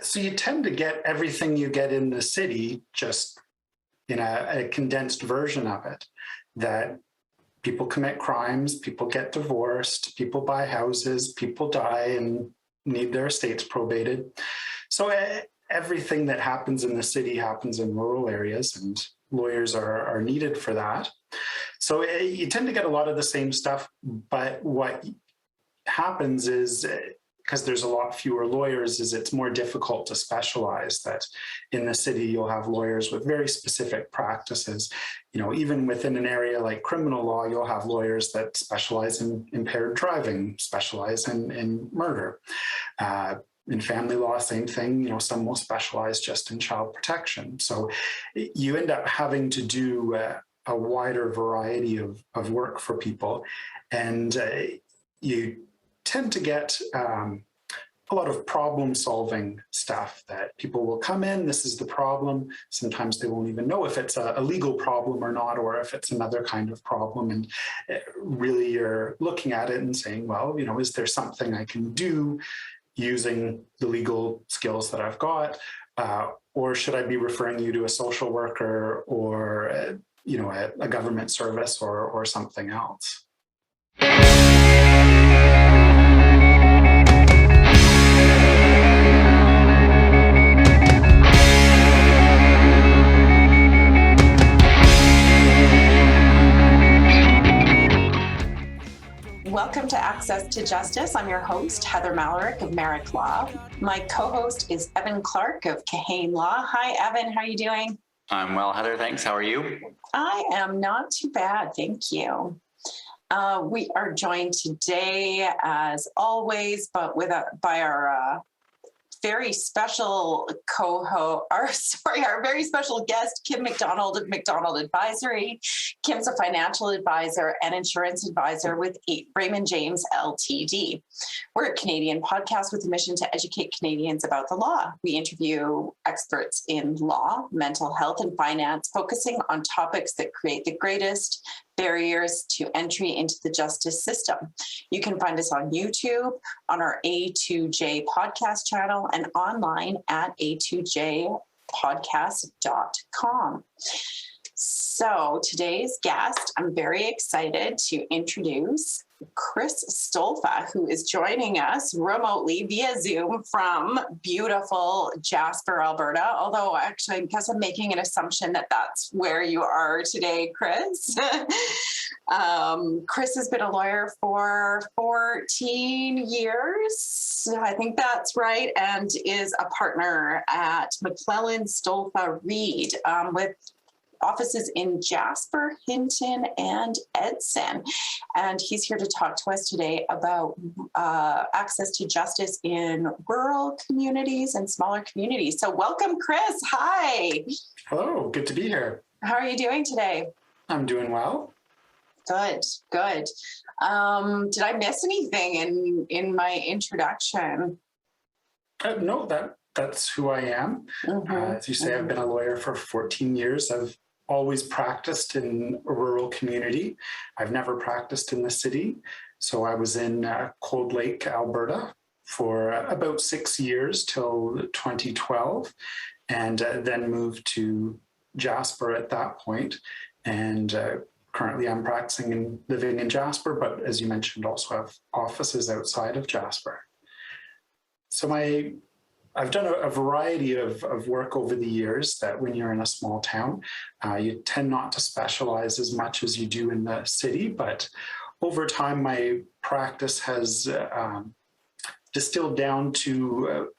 So you tend to get everything you get in the city just in a condensed version of it, that people commit crimes, people get divorced, people buy houses, people die and need their estates probated. So everything that happens in the city happens in rural areas, and lawyers are needed for that. So you tend to get a lot of the same stuff, but what happens is, because there's a lot fewer lawyers, is it's more difficult to specialize. That in the city, you'll have lawyers with very specific practices. Even within an area like criminal law, you'll have lawyers that specialize in impaired driving, specialize in murder. In family law, same thing. Some will specialize just in child protection. So you end up having to do a wider variety of work for people, and you tend to get a lot of problem-solving stuff, that people will come in, this is the problem. Sometimes they won't even know if it's a legal problem or not, or if it's another kind of problem. And really you're looking at it and saying, well, is there something I can do using the legal skills that I've got? Or should I be referring you to a social worker or a government service or something else? Welcome to Access to Justice. I'm your host, Heather Malarick of Merrick Law. My co-host is Evan Clark of Kahane Law. Hi, Evan. How are you doing? I'm well, Heather. Thanks. How are you? I am not too bad. Thank you. We are joined today, as always, but by our very special our very special guest, Kim McDonald of McDonald Advisory. Kim's a financial advisor and insurance advisor with Raymond James Ltd. We're a Canadian podcast with a mission to educate Canadians about the law. We interview experts in law, mental health, and finance, focusing on topics that create the greatest barriers to entry into the justice system. You can find us on YouTube, on our A2J podcast channel, and online at a2jpodcast.com. So today's guest, I'm very excited to introduce Chris Stolfa, who is joining us remotely via Zoom from beautiful Jasper, Alberta. Although actually, I guess I'm making an assumption that that's where you are today, Chris. Chris has been a lawyer for 14 years. I think that's right. And is a partner at McClellan Stolfa Reed with offices in Jasper, Hinton, and Edson. And he's here to talk to us today about access to justice in rural communities and smaller communities. So welcome, Chris. Hi. Hello, good to be here. How are you doing today? I'm doing well. Good. Did I miss anything in my introduction? No, that's who I am. Mm-hmm. As you say, I've been a lawyer for 14 years. I've always practiced in a rural community. I've never practiced in the city. So I was in Cold Lake, Alberta for about 6 years till 2012, and then moved to Jasper at that point. And currently I'm practicing and living in Jasper, but as you mentioned, also have offices outside of Jasper. So I've done a variety of work over the years, that when you're in a small town, you tend not to specialize as much as you do in the city. But over time, my practice has distilled down to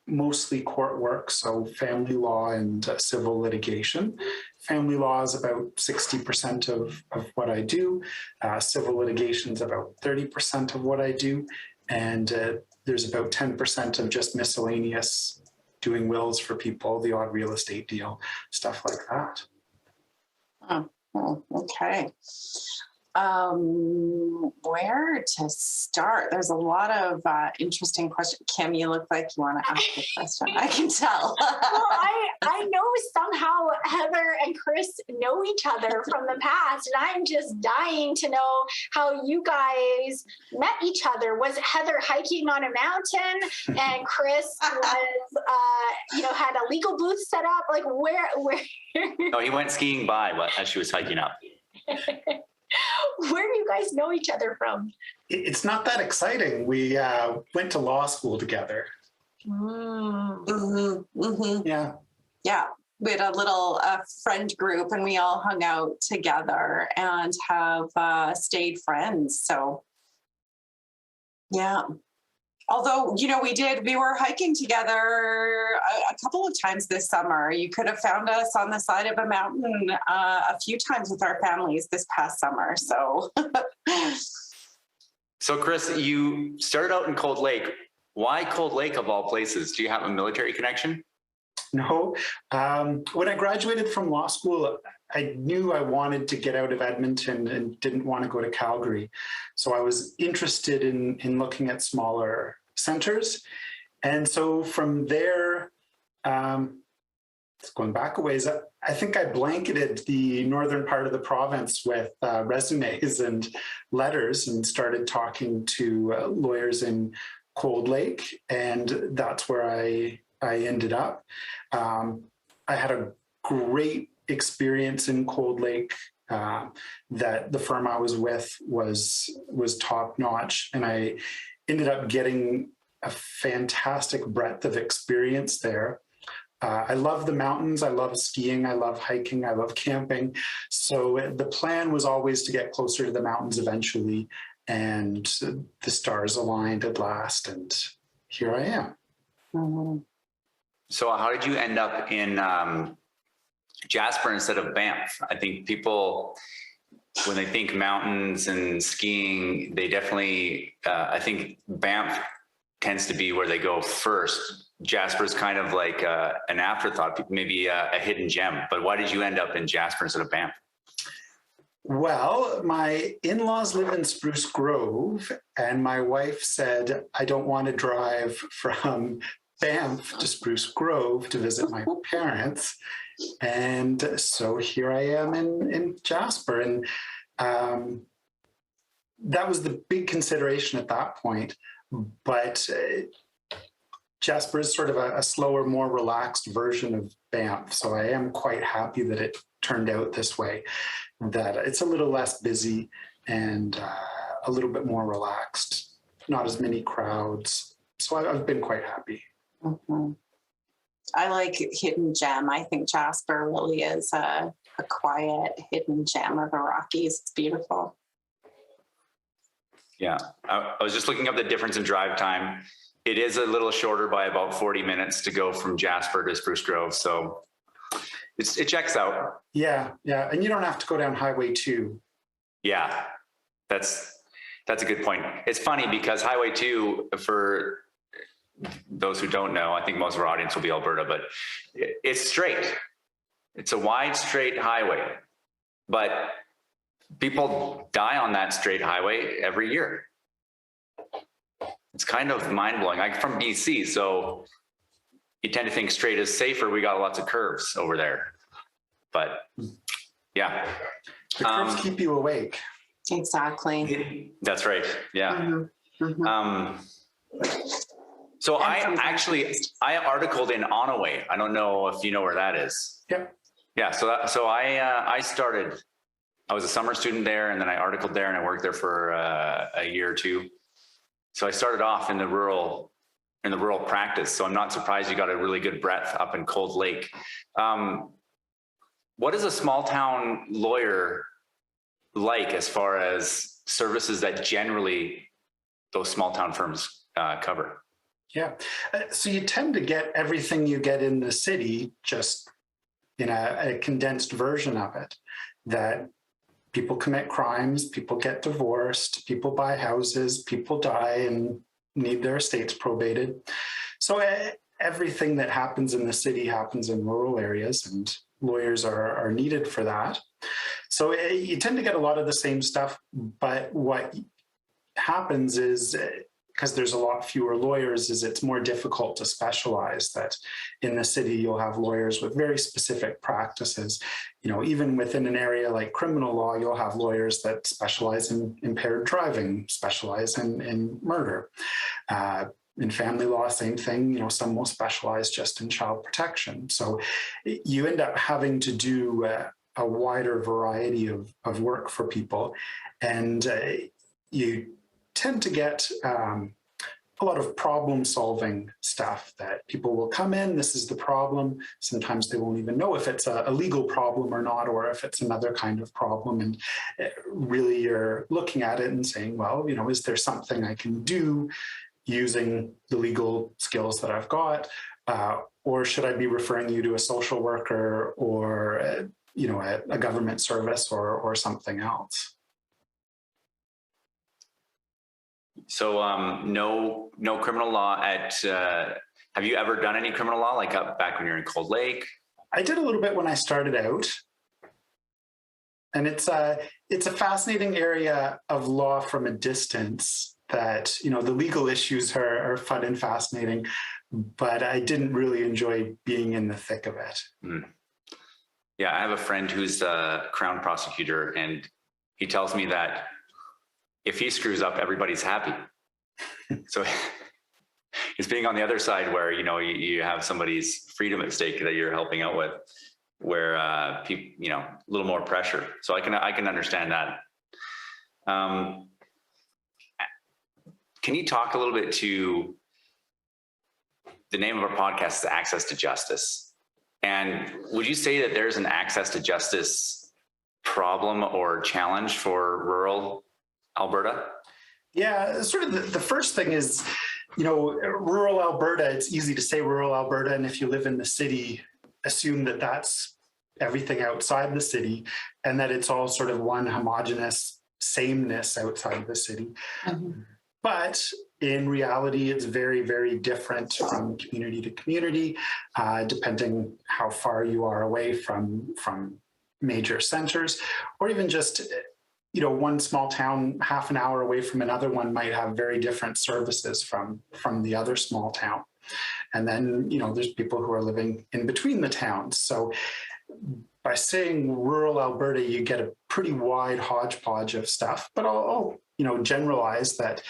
mostly court work, so family law and civil litigation. Family law is about 60% of what I do. Civil litigation is about 30% of what I do. And there's about 10% of just miscellaneous, doing wills for people, the odd real estate deal, stuff like that. Oh, okay. Where to start? There's a lot of interesting questions. Kim, you look like you want to ask a question. I can tell. Well, I know somehow Heather and Chris know each other from the past, and I'm just dying to know how you guys met each other. Was Heather hiking on a mountain, and Chris was had a legal booth set up? Like where No, he went skiing by as she was hiking up. where do you guys know each other from? It's not that exciting. We went to law school together. Yeah. Yeah, we had a little friend group and we all hung out together and have stayed friends. So, yeah. Although, we were hiking together a couple of times this summer. You could have found us on the side of a mountain a few times with our families this past summer. So, So Chris, you started out in Cold Lake. Why Cold Lake of all places? Do you have a military connection? No. When I graduated from law school, I knew I wanted to get out of Edmonton and didn't want to go to Calgary. So I was interested in looking at smaller centers. And so from there, going back a ways, I think I blanketed the northern part of the province with resumes and letters and started talking to lawyers in Cold Lake. And that's where I ended up. I had a great experience in Cold Lake. That the firm I was with was top notch, and I ended up getting a fantastic breadth of experience there. I love the mountains. I love skiing. I love hiking. I love camping. So the plan was always to get closer to the mountains eventually, and the stars aligned at last, and here I am. mm-hmm. So how did you end up in Jasper instead of Banff? I think people, when they think mountains and skiing, they definitely, I think Banff tends to be where they go first. Jasper's kind of like an afterthought, maybe a hidden gem. But why did you end up in Jasper instead of Banff? Well, my in-laws live in Spruce Grove, and my wife said, I don't want to drive from Banff to Spruce Grove to visit my parents. And so here I am in Jasper. And that was the big consideration at that point. But Jasper is sort of a slower, more relaxed version of Banff. So I am quite happy that it turned out this way, that it's a little less busy and a little bit more relaxed, not as many crowds. So I've been quite happy. Mm-hmm. I like hidden gem. I think Jasper really is a quiet hidden gem of the Rockies. It's beautiful. Yeah, I was just looking up the difference in drive time. It is a little shorter by about 40 minutes to go from Jasper to Spruce Grove. So it checks out. Yeah. And you don't have to go down Highway 2. Yeah, that's a good point. It's funny because Highway 2, for those who don't know, I think most of our audience will be Alberta, but it's straight. It's a wide, straight highway, but people die on that straight highway every year. It's kind of mind blowing. I'm from BC, so you tend to think straight is safer. We got lots of curves over there, but yeah. The curves keep you awake. Exactly. That's right. Yeah. Mm-hmm. Mm-hmm. So I articled in Onaway. I don't know if you know where that is. Yep. Yeah. So I started. I was a summer student there, and then I articled there, and I worked there for a year or two. So I started off in the rural practice. So I'm not surprised you got a really good breadth up in Cold Lake. What is a small town lawyer like as far as services that generally those small town firms cover? Yeah. So you tend to get everything you get in the city, just in a condensed version of it, that people commit crimes, people get divorced, people buy houses, people die and need their estates probated. So everything that happens in the city happens in rural areas, and lawyers are needed for that. So you tend to get a lot of the same stuff, but what happens is, because there's a lot fewer lawyers, is it's more difficult to specialize. That in the city, you'll have lawyers with very specific practices. Even within an area like criminal law, you'll have lawyers that specialize in impaired driving, specialize in murder. In family law, same thing, some will specialize just in child protection. So you end up having to do a wider variety of work for people. And you tend to get a lot of problem solving stuff that people will come in, this is the problem. Sometimes they won't even know if it's a legal problem or not, or if it's another kind of problem. And really you're looking at it and saying, well, is there something I can do using the legal skills that I've got? Or should I be referring you to a social worker or, a government service or something else? So no criminal law at, have you ever done any criminal law, like back when you're in Cold Lake? I did a little bit when I started out. And it's a fascinating area of law from a distance that, the legal issues are fun and fascinating, but I didn't really enjoy being in the thick of it. Mm. Yeah, I have a friend who's a Crown prosecutor, and he tells me that if he screws up, everybody's happy. So it's being on the other side where, you have somebody's freedom at stake that you're helping out with, where people, a little more pressure. So I can understand that. Can you talk a little bit to the name of our podcast is Access to Justice? And would you say that there's an access to justice problem or challenge for rural Alberta? Yeah, sort of the first thing is, rural Alberta, it's easy to say rural Alberta. And if you live in the city, assume that that's everything outside the city and that it's all sort of one homogenous sameness outside of the city. Mm-hmm. But in reality, it's very, very different from community to community, depending how far you are away from major centers, or even just one small town half an hour away from another one might have very different services from the other small town. And then, there's people who are living in between the towns. So by saying rural Alberta, you get a pretty wide hodgepodge of stuff, but I'll generalize that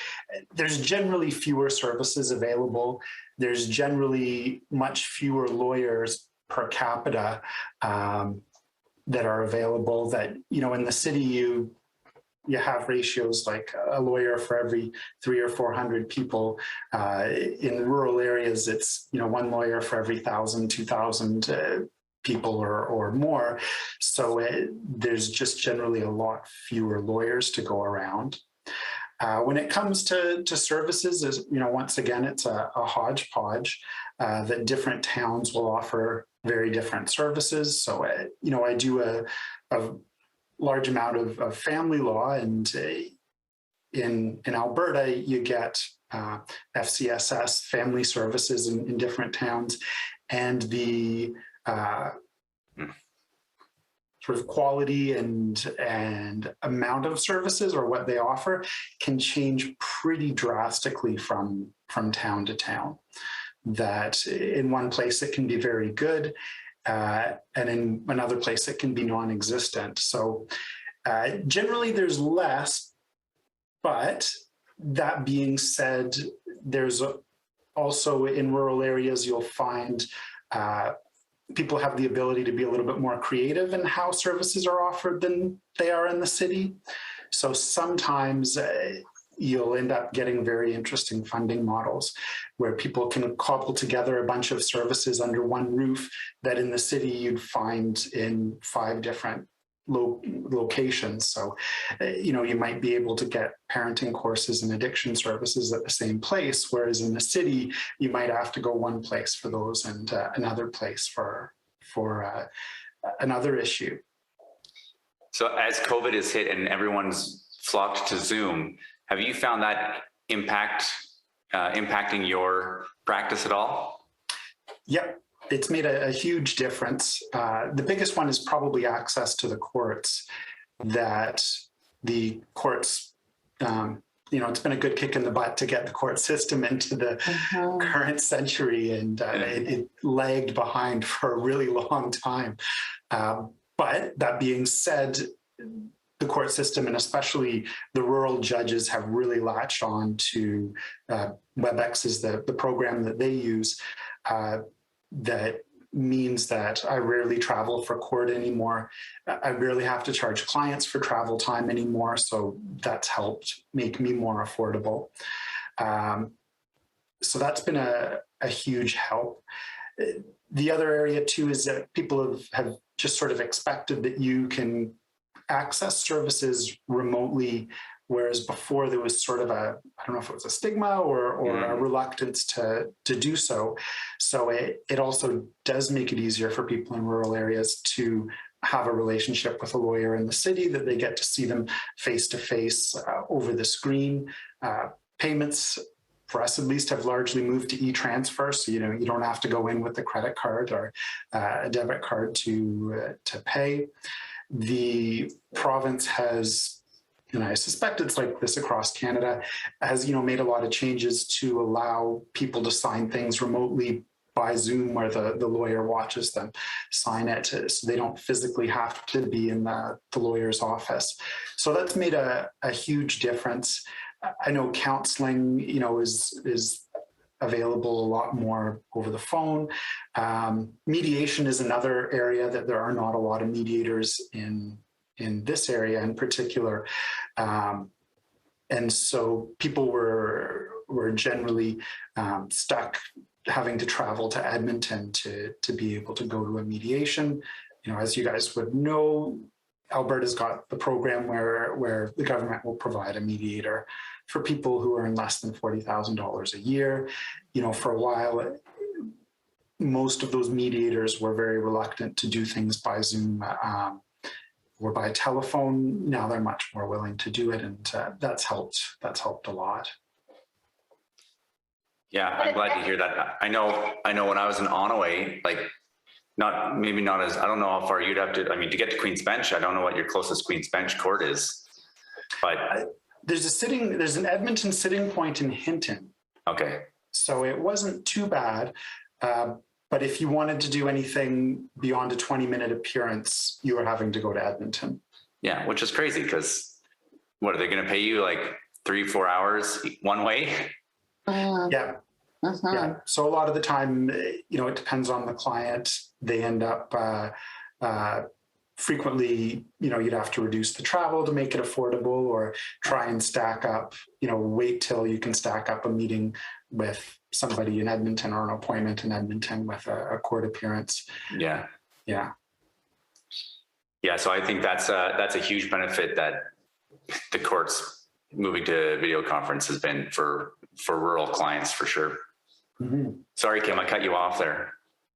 there's generally fewer services available. There's generally much fewer lawyers per capita that are available. That, in the city, you have ratios like a lawyer for every 300 or 400 people. In rural areas, it's, one lawyer for every 1,000, 2,000 people or more. So there's just generally a lot fewer lawyers to go around. When it comes to services, once again, it's a hodgepodge that different towns will offer very different services. So, I do a large amount of family law, and in Alberta, you get FCSS family services in different towns, and the sort of quality and amount of services or what they offer can change pretty drastically from town to town. That in one place it can be very good, and in another place it can be non-existent. So generally there's less, but that being said, there's also in rural areas you'll find people have the ability to be a little bit more creative in how services are offered than they are in the city. So sometimes you'll end up getting very interesting funding models where people can cobble together a bunch of services under one roof that in the city you'd find in 5 different locations. So, you might be able to get parenting courses and addiction services at the same place, whereas in the city, you might have to go one place for those and another place for another issue. So as COVID has hit and everyone's flocked to Zoom, have you found that impacting your practice at all? Yep. It's made a huge difference. The biggest one is probably access to the courts, that the courts, it's been a good kick in the butt to get the court system into the current century, and it lagged behind for a really long time. But that being said, the court system, and especially the rural judges, have really latched on to WebEx is the program that they use. That means that I rarely travel for court anymore. I barely have to charge clients for travel time anymore. So that's helped make me more affordable. So that's been a huge help. The other area too is that people have just sort of expected that you can access services remotely, whereas before there was sort of I don't know if it was a stigma or a reluctance to do so. So it also does make it easier for people in rural areas to have a relationship with a lawyer in the city, that they get to see them face to face over the screen. Payments, for us at least, have largely moved to e-transfer. So, you don't have to go in with a credit card or a debit card to pay. The province has, and I suspect it's like this across Canada, has, made a lot of changes to allow people to sign things remotely by Zoom, where the lawyer watches them sign it, so they don't physically have to be in the lawyer's office. So that's made a huge difference. I know counseling, is available a lot more over the phone. Mediation is another area that there are not a lot of mediators in this area in particular. And so people were generally stuck having to travel to Edmonton to be able to go to a mediation. As you guys would know, Alberta's got the program where the government will provide a mediator for people who earn less than $40,000 a year. For a while, most of those mediators were very reluctant to do things by Zoom or by telephone. Now they're much more willing to do it, and that's helped a lot. Yeah, I'm glad to hear that. I know when I was in Onaway, like maybe not as, I don't know how far you'd have to, to get to Queen's Bench, I don't know what your closest Queen's Bench court is, but there's an Edmonton sitting point in Hinton. Okay. So it wasn't too bad. But if you wanted to do anything beyond a 20-minute appearance, you were having to go to Edmonton. Yeah, which is crazy, because what are they going to pay you, like 3-4 hours one way? Yeah. Yeah. So a lot of the time, it depends on the client. They end up frequently, you'd have to reduce the travel to make it affordable, or try and stack up, wait till you can stack up a meeting with somebody in Edmonton, or an appointment in Edmonton with a court appearance. Yeah. Yeah. Yeah. So I think that's a huge benefit that the courts moving to video conference has been for rural clients, for sure. Mm-hmm. Sorry, Kim, I cut you off there.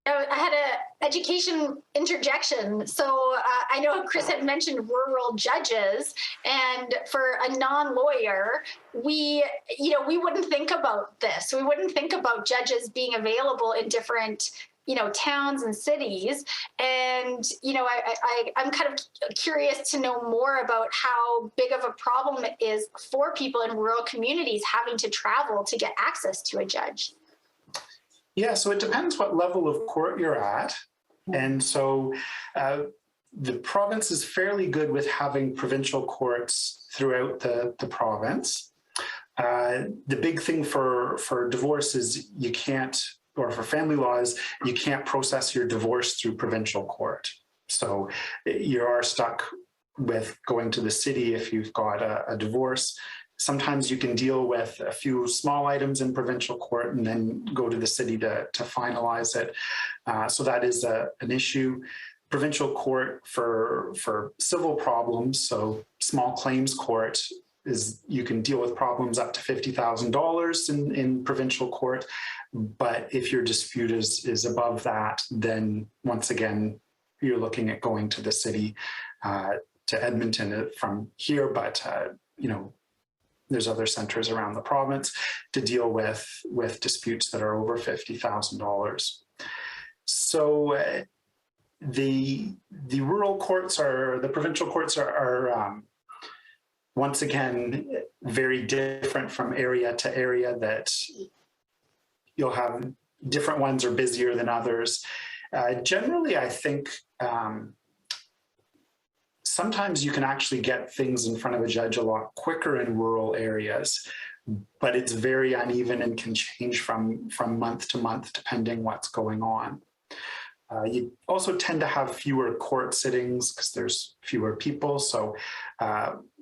I had an education interjection. So I know Chris had mentioned rural judges, and for a non-lawyer, we wouldn't think about this. We wouldn't think about judges being available in different, towns and cities. And, I'm kind of curious to know more about how big of a problem it is for people in rural communities having to travel to get access to a judge. Yeah, so it depends what level of court you're at. And so the province is fairly good with having provincial courts throughout the province. The big thing for divorce is you can't, or for family laws, you can't process your divorce through provincial court. So you are stuck with going to the city if you've got a divorce. Sometimes you can deal with a few small items in provincial court and then go to the city to finalize it. So that is an issue. Provincial court for civil problems, so small claims court, is you can deal with problems up to $50,000 in provincial court. But if your dispute is above that, then once again, you're looking at going to the city, to Edmonton from here, but there's other centers around the province to deal with disputes that are over $50,000. So the rural courts the provincial courts are once again very different from area to area, that you'll have different ones are busier than others. Generally, I think sometimes you can actually get things in front of a judge a lot quicker in rural areas, but it's very uneven and can change from month to month depending what's going on. You also tend to have fewer court sittings because there's fewer people. So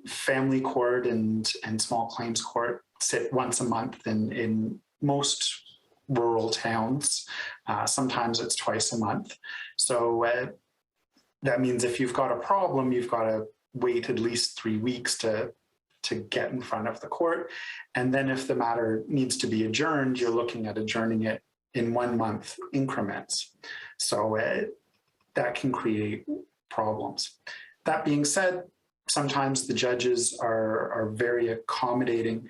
family court and small claims court sit once a month in most rural towns. Sometimes it's twice a month. So that means if you've got a problem, you've got to wait at least 3 weeks to get in front of the court. And then if the matter needs to be adjourned, you're looking at adjourning it in 1 month increments. So that can create problems. That being said, sometimes the judges are very accommodating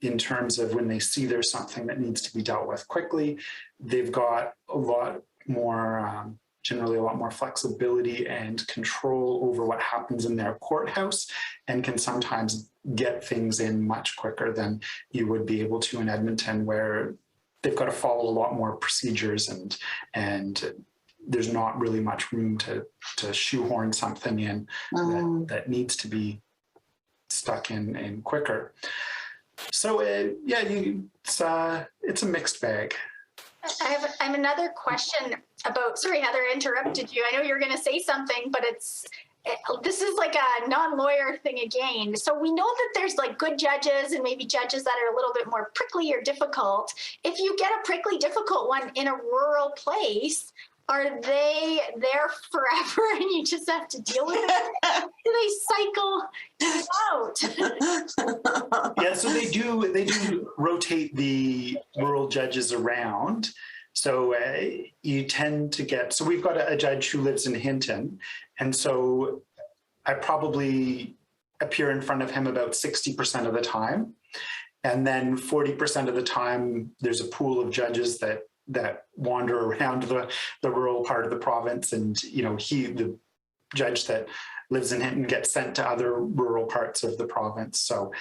in terms of when they see there's something that needs to be dealt with quickly. They've got a lot more, generally a lot more flexibility and control over what happens in their courthouse, and can sometimes get things in much quicker than you would be able to in Edmonton, where they've got to follow a lot more procedures and there's not really much room to shoehorn something in that needs to be stuck in quicker. So it's a mixed bag. I have another question about, sorry, Heather, I interrupted you. I know you're going to say something, but this is like a non-lawyer thing again. So we know that there's like good judges and maybe judges that are a little bit more prickly or difficult. If you get a prickly, difficult one in a rural place, are they there forever and you just have to deal with it? Do they cycle out? Yeah, so they do rotate the rural judges around. So you tend to get, so we've got a judge who lives in Hinton, and so I probably appear in front of him about 60% of the time. And then 40% of the time, there's a pool of judges that wander around the rural part of the province. And, the judge that lives in Hinton gets sent to other rural parts of the province. So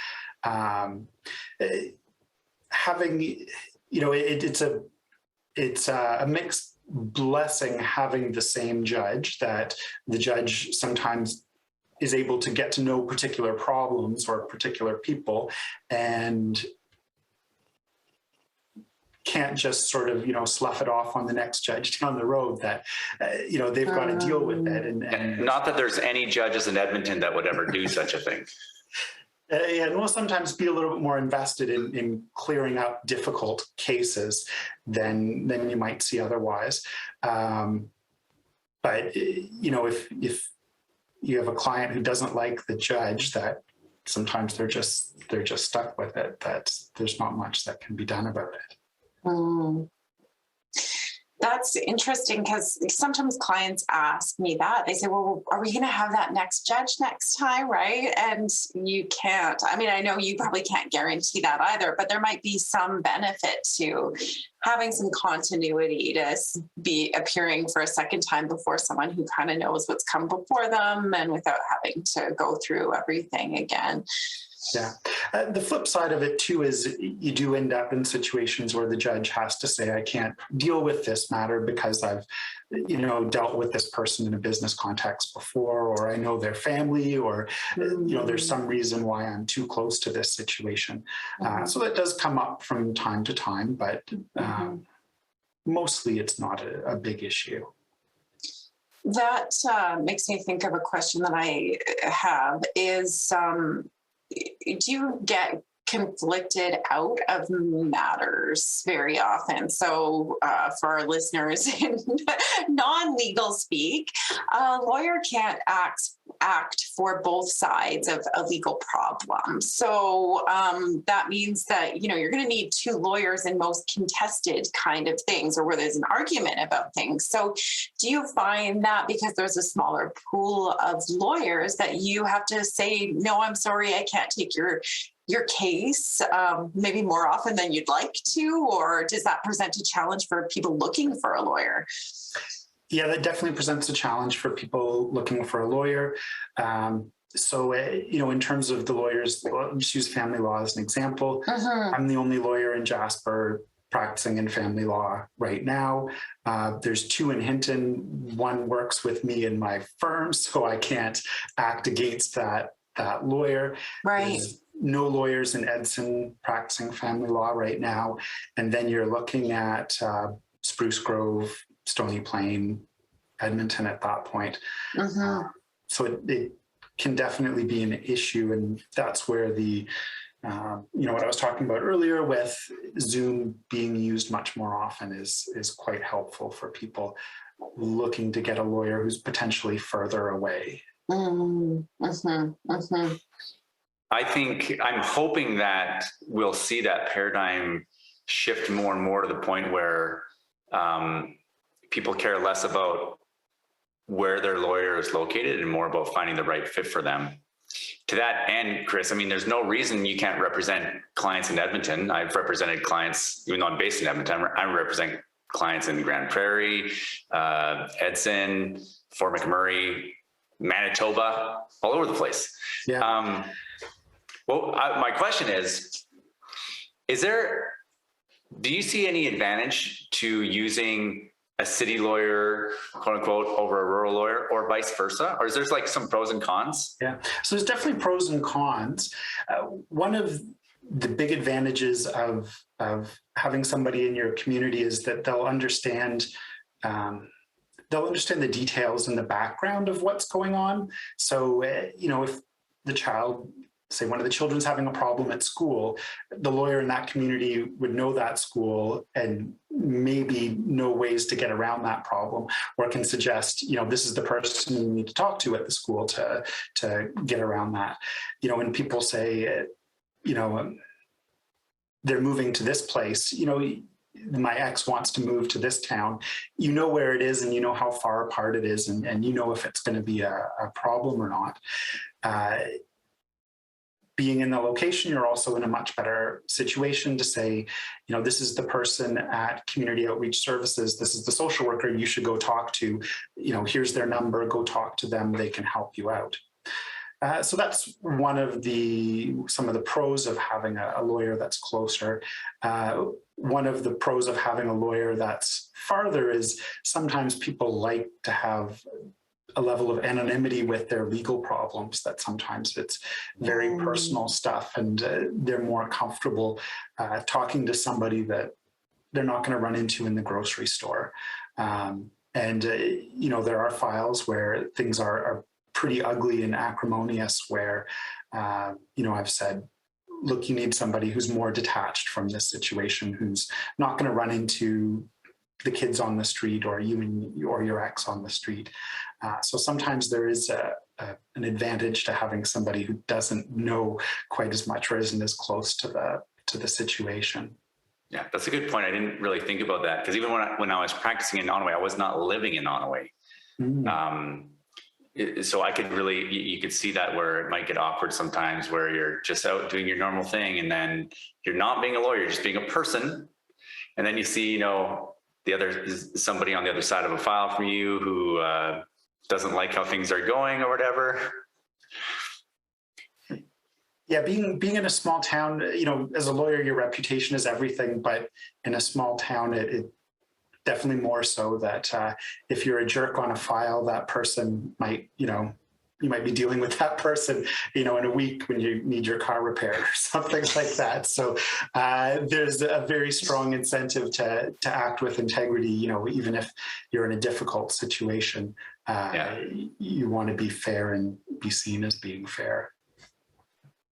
it's a mixed blessing having the same judge, that the judge sometimes is able to get to know particular problems or particular people and can't just sort of, slough it off on the next judge down the road, that, they've got to deal with it. And not that there's any judges in Edmonton that would ever do such a thing. And we'll sometimes be a little bit more invested in clearing up difficult cases than you might see otherwise. But if you have a client who doesn't like the judge, that sometimes they're just stuck with it, that there's not much that can be done about it. That's interesting, because sometimes clients ask me that. They say, well, are we going to have that next judge next time, right? And you can't. I mean, I know you probably can't guarantee that either, but there might be some benefit to having some continuity to be appearing for a second time before someone who kind of knows what's come before them, and without having to go through everything again. Yeah. The flip side of it too is you do end up in situations where the judge has to say, I can't deal with this matter because I've, dealt with this person in a business context before, or I know their family, or, there's some reason why I'm too close to this situation. So that does come up from time to time, but mostly it's not a big issue. That makes me think of a question that I have is, do you get conflicted out of matters very often? So for our listeners in non-legal speak, a lawyer can't act for both sides of a legal problem. So that means that, you're going to need two lawyers in most contested kind of things, or where there's an argument about things. So do you find that because there's a smaller pool of lawyers that you have to say, no, I'm sorry, I can't take your case maybe more often than you'd like to? Or does that present a challenge for people looking for a lawyer? Yeah, that definitely presents a challenge for people looking for a lawyer. So, in terms of the lawyers, just use family law as an example. I'm the only lawyer in Jasper. practicing in family law right now. There's 2 in Hinton. One works with me in my firm, so I can't act against that lawyer. Right. There's no lawyers in Edson practicing family law right now. And then you're looking at Spruce Grove, Stony Plain, Edmonton at that point. Mm-hmm. So it can definitely be an issue. And that's where the, what I was talking about earlier with Zoom being used much more often is quite helpful for people looking to get a lawyer who's potentially further away. Mm-hmm. Mm-hmm. I'm hoping that we'll see that paradigm shift more and more to the point where people care less about where their lawyer is located and more about finding the right fit for them. To that end, Chris, I mean, there's no reason you can't represent clients in Edmonton. I've represented clients, even though I'm based in Edmonton, I represent clients in Grand Prairie, Edson, Fort McMurray, Manitoba, all over the place. Yeah. My question is do you see any advantage to using a city lawyer, quote unquote, over a rural lawyer, or vice versa? Or is there like some pros and cons? Yeah, so there's definitely pros and cons. One of the big advantages of having somebody in your community is that they'll understand the details and the background of what's going on. So, if the child, say one of the children's having a problem at school, the lawyer in that community would know that school and maybe know ways to get around that problem, or can suggest, this is the person you need to talk to at the school to get around that. When people say, they're moving to this place, my ex wants to move to this town, where it is and how far apart it is, and if it's going to be a problem or not. Being in the location, you're also in a much better situation to say, this is the person at Community Outreach Services, this is the social worker you should go talk to, here's their number, go talk to them, they can help you out. So that's some of the pros of having a lawyer that's closer. One of the pros of having a lawyer that's farther is sometimes people like to have a level of anonymity with their legal problems, that sometimes it's very personal stuff, and they're more comfortable talking to somebody that they're not going to run into in the grocery store. There are files where things are pretty ugly and acrimonious where, I've said, look, you need somebody who's more detached from this situation, who's not going to run into the kids on the street or you or your ex on the street. So sometimes there is an advantage to having somebody who doesn't know quite as much or isn't as close to the situation. Yeah, that's a good point. I didn't really think about that, because even when I was practicing in Nonaway, I was not living in Nonaway. So I could you could see that where it might get awkward sometimes, where you're just out doing your normal thing and then you're not being a lawyer, you're just being a person. And then you see, somebody on the other side of a file from you who doesn't like how things are going or whatever. Yeah, being in a small town, as a lawyer, your reputation is everything, but in a small town, it definitely more so that if you're a jerk on a file, that person might, you might be dealing with that person, in a week when you need your car repaired or something like that. So there's a very strong incentive to act with integrity, even if you're in a difficult situation. You want to be fair and be seen as being fair.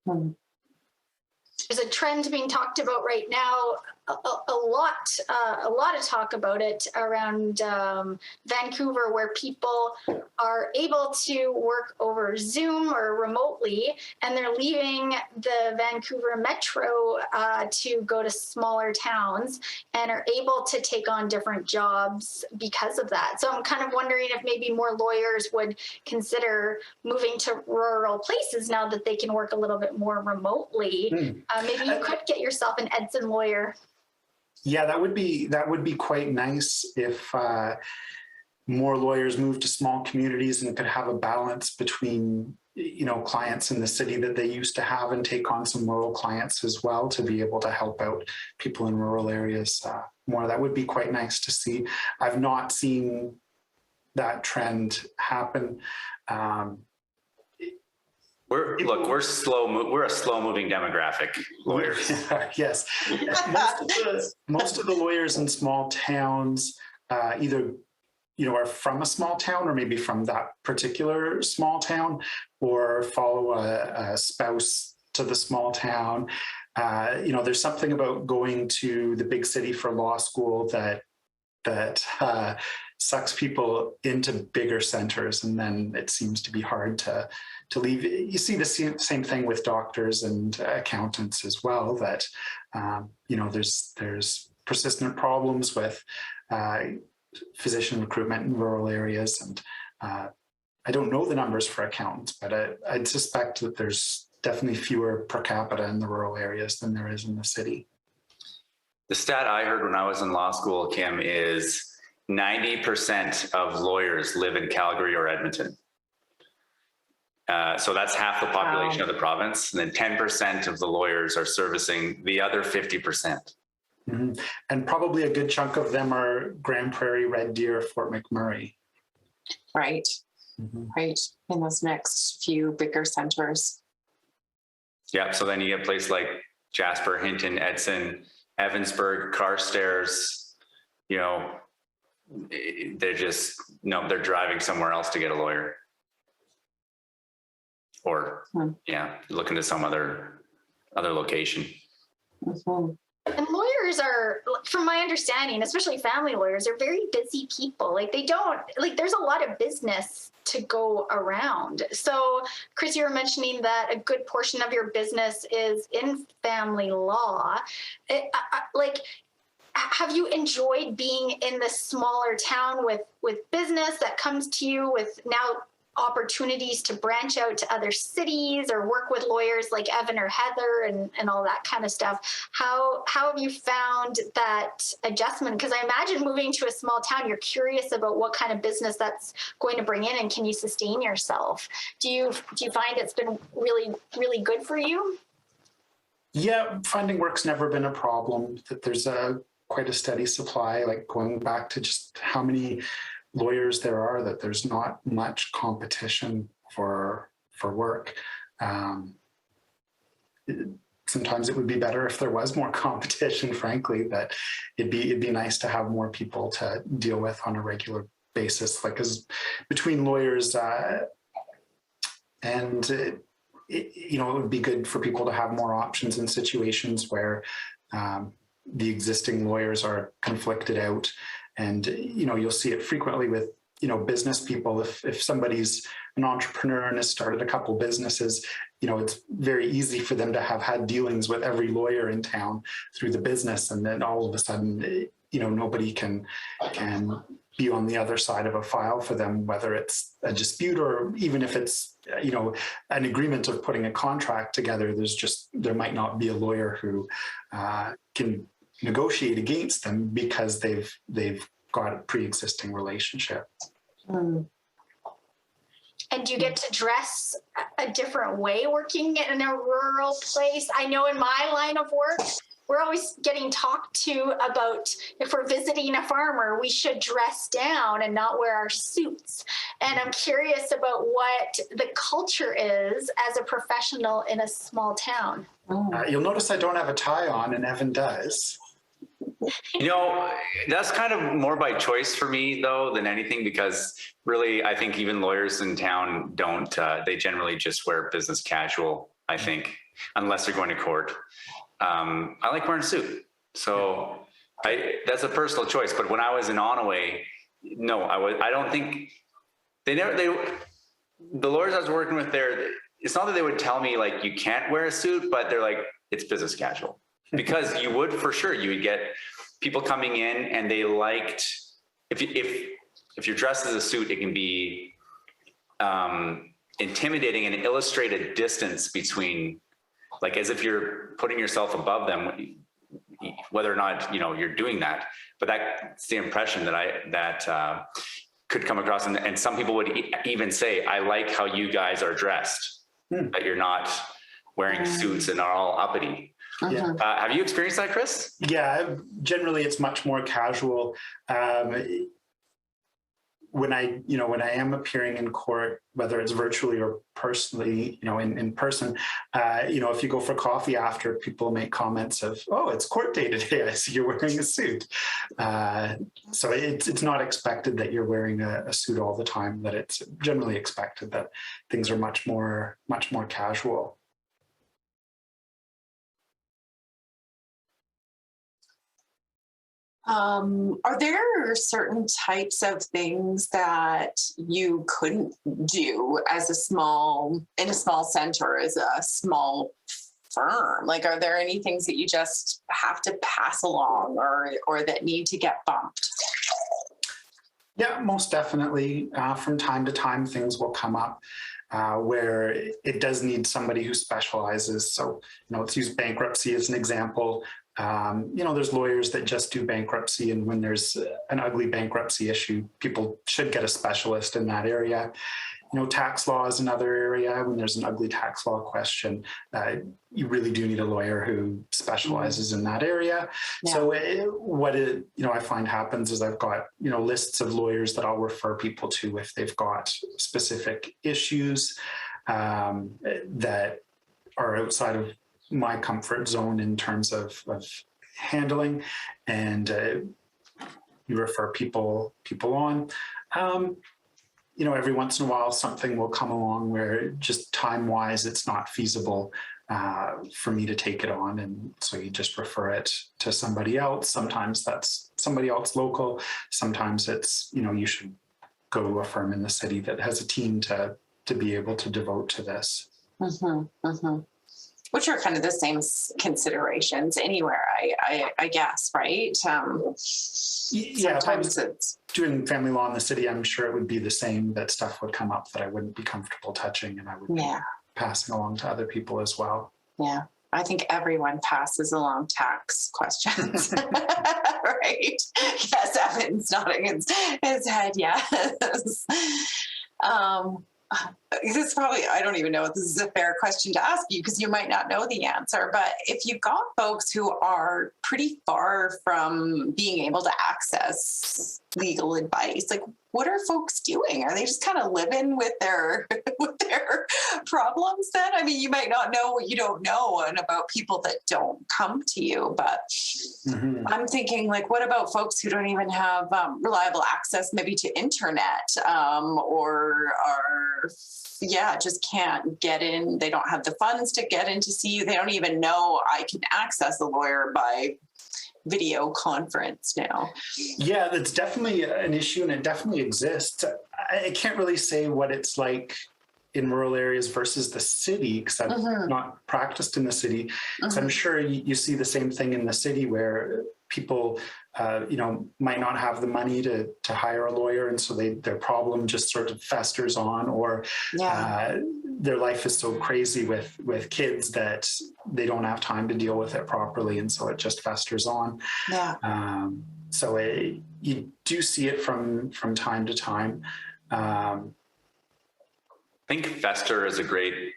There's a trend being talked about right now, a lot of talk about it around Vancouver, where people are able to work over Zoom or remotely, and they're leaving the Vancouver metro to go to smaller towns and are able to take on different jobs because of that. So I'm kind of wondering if maybe more lawyers would consider moving to rural places now that they can work a little bit more remotely. Maybe you could get yourself an Edson lawyer. Yeah, that would be quite nice if more lawyers moved to small communities and could have a balance between clients in the city that they used to have and take on some rural clients as well to be able to help out people in rural areas more. That would be quite nice to see. I've not seen that trend happen. We're a slow moving demographic, lawyers. Yes. Most of the lawyers in small towns either are from a small town or maybe from that particular small town, or follow a spouse to the small town. There's something about going to the big city for law school that sucks people into bigger centers, and then it seems to be hard to leave. You see the same thing with doctors and accountants as well, that there's persistent problems with physician recruitment in rural areas. And I don't know the numbers for accountants, but I'd suspect that there's definitely fewer per capita in the rural areas than there is in the city. The stat I heard when I was in law school, Kim, is 90% of lawyers live in Calgary or Edmonton. So that's half the population of the province. And then 10% of the lawyers are servicing the other 50%. Mm-hmm. And probably a good chunk of them are Grand Prairie, Red Deer, Fort McMurray. Right. Right. In those next few bigger centers. Yeah. So then you get places like Jasper, Hinton, Edson, Evansburg, Carstairs, they're driving somewhere else to get a lawyer. Or, look into some other location. Mm-hmm. And lawyers are, from my understanding, especially family lawyers, are very busy people. There's a lot of business to go around. So, Chris, you were mentioning that a good portion of your business is in family law. Have you enjoyed being in this smaller town with business that comes to you with now opportunities to branch out to other cities or work with lawyers like Evan or Heather and all that kind of stuff? How have you found that adjustment? Because I imagine moving to a small town, you're curious about what kind of business that's going to bring in, and can you sustain yourself? Do you find it's been really, really good for you? Yeah, finding work's never been a problem. That there's quite a steady supply, like going back to just how many lawyers there are, that there's not much competition for work. Sometimes it would be better if there was more competition, frankly, that it'd be nice to have more people to deal with on a regular basis, because between lawyers and it would be good for people to have more options in situations where the existing lawyers are conflicted out. And, you'll see it frequently with, business people. If somebody's an entrepreneur and has started a couple businesses, it's very easy for them to have had dealings with every lawyer in town through the business. And then all of a sudden, nobody can be on the other side of a file for them, whether it's a dispute or even if it's, an agreement of putting a contract together. There might not be a lawyer who can negotiate against them because they've got a pre-existing relationship. Mm. And do you get to dress a different way working in a rural place? I know in my line of work, we're always getting talked to about if we're visiting a farmer, we should dress down and not wear our suits. And I'm curious about what the culture is as a professional in a small town. You'll notice I don't have a tie on, and Evan does. That's kind of more by choice for me, though, than anything, because really, I think even lawyers in town don't, they generally just wear business casual, I think, unless they're going to court. I like wearing a suit. So that's a personal choice. But when I was in Onaway, no, I don't think the lawyers I was working with there, it's not that they would tell me like, you can't wear a suit, but they're like, it's business casual. Because you would, for sure, you would get people coming in and they liked, if you're dressed as a suit, it can be intimidating and illustrate a distance between, like as if you're putting yourself above them, whether or not, you're doing that. But that's the impression that could come across, and some people would even say, I like how you guys are dressed, that you're not wearing suits and are all uppity. Yeah. Have you experienced that, Chris? Yeah, generally it's much more casual. When I am appearing in court, whether it's virtually or personally, in person, if you go for coffee after, people make comments of, "Oh, it's court day today. I see you're wearing a suit." So it's not expected that you're wearing a suit all the time. That it's generally expected that things are much more casual. Are there certain types of things that you couldn't do in a small center, as a small firm? Like, are there any things that you just have to pass along or that need to get bumped? Yeah, most definitely. From time to time, things will come up where it does need somebody who specializes. So, let's use bankruptcy as an example. There's lawyers that just do bankruptcy, and when there's an ugly bankruptcy issue, people should get a specialist in that area. Tax law is another area. When there's an ugly tax law question, you really do need a lawyer who specializes in that area. Yeah. So I find happens is I've got, lists of lawyers that I'll refer people to if they've got specific issues that are outside of my comfort zone in terms of handling, and you refer people on. Every once in a while something will come along where just time-wise it's not feasible for me to take it on, and so you just refer it to somebody else. Sometimes that's somebody else local. Sometimes it's, you should go to a firm in the city that has a team to be able to devote to this. Which are kind of the same considerations anywhere, I guess, right? Sometimes it's doing family law in the city. I'm sure it would be the same, that stuff would come up that I wouldn't be comfortable touching, and I would be passing along to other people as well. Yeah. I think everyone passes along tax questions, right? Yes, Evan's nodding his head, yes. This is probably, I don't even know if this is a fair question to ask you because you might not know the answer, but if you've got folks who are pretty far from being able to access legal advice, like what are folks doing? Are they just kind of living with their problems then? I mean, you might not know what you don't know and about people that don't come to you, but I'm thinking, like, what about folks who don't even have reliable access maybe to internet or are, just can't get in. They don't have the funds to get in to see you. They don't even know I can access a lawyer by video conference now. Yeah, that's definitely an issue, and it definitely exists. I can't really say what it's like in rural areas versus the city, because I've not practiced in the city. So I'm sure you see the same thing in the city where people might not have the money to hire a lawyer, and so their problem just sort of festers on, or their life is so crazy with kids that they don't have time to deal with it properly, and so it just festers on. So you do see it from time to time. I think fester is a great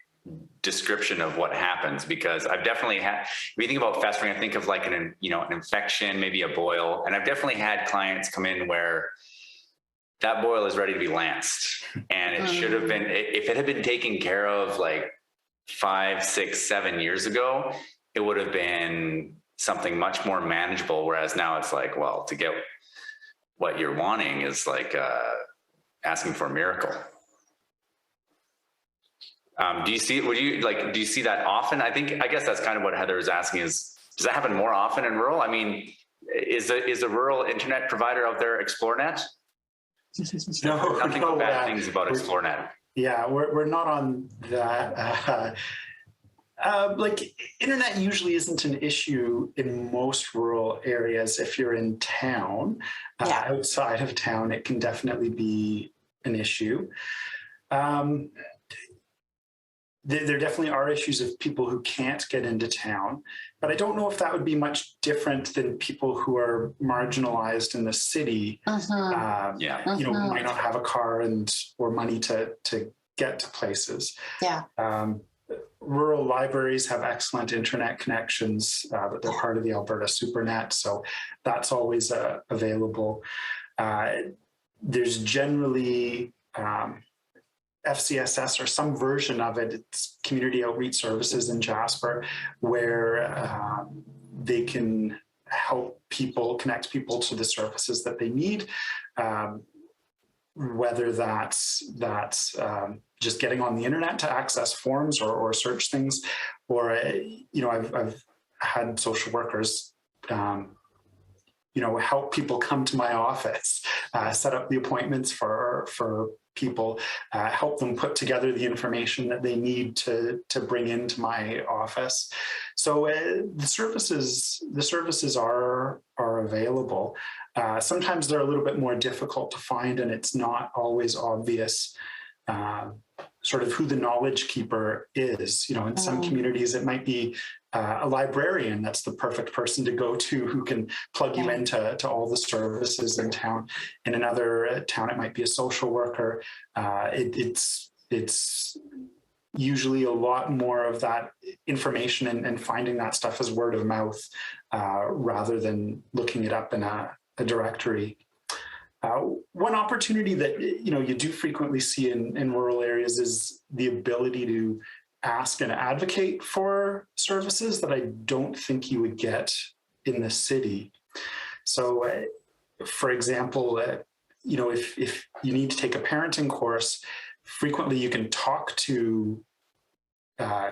description of what happens, because I've definitely had, if you think about festering, I think of like an infection, maybe a boil. And I've definitely had clients come in where that boil is ready to be lanced. And it should have been, if it had been taken care of like 5, 6, 7 years ago, it would have been something much more manageable. Whereas now it's like, well, to get what you're wanting is like asking for a miracle. Do you see that often? I guess that's kind of what Heather is asking is, does that happen more often in rural? I mean, is a rural internet provider out there ExploreNet? No, nothing but bad things about ExploreNet. Yeah, we're not on that. Like internet usually isn't an issue in most rural areas. If you're in town, outside of town, it can definitely be an issue. there definitely are issues of people who can't get into town, but I don't know if that would be much different than people who are marginalized in the city. Yeah. You know, might not have a car or money to get to places. Yeah. Rural libraries have excellent internet connections, but they're part of the Alberta SuperNet, so that's always available. There's generally FCSS or some version of it. It's Community Outreach Services in Jasper, where they can help people, connect people to the services that they need. Whether that's just getting on the internet to access forms or search things, or you know, I've had social workers you know, help people come to my office, set up the appointments for people, help them put together the information that they need to bring into my office. So the services are available. Sometimes they're a little bit more difficult to find, and it's not always obvious sort of who the knowledge keeper is. You know, in some communities, it might be a librarian that's the perfect person to go to, who can plug you into all the services in town. In another town, it might be a social worker. It's usually a lot more of that information and finding that stuff as word of mouth rather than looking it up in a directory. One opportunity that, you know, you do frequently see in rural areas is the ability to ask and advocate for services that I don't think you would get in the city. So, for example, you know, if you need to take a parenting course, frequently you can talk to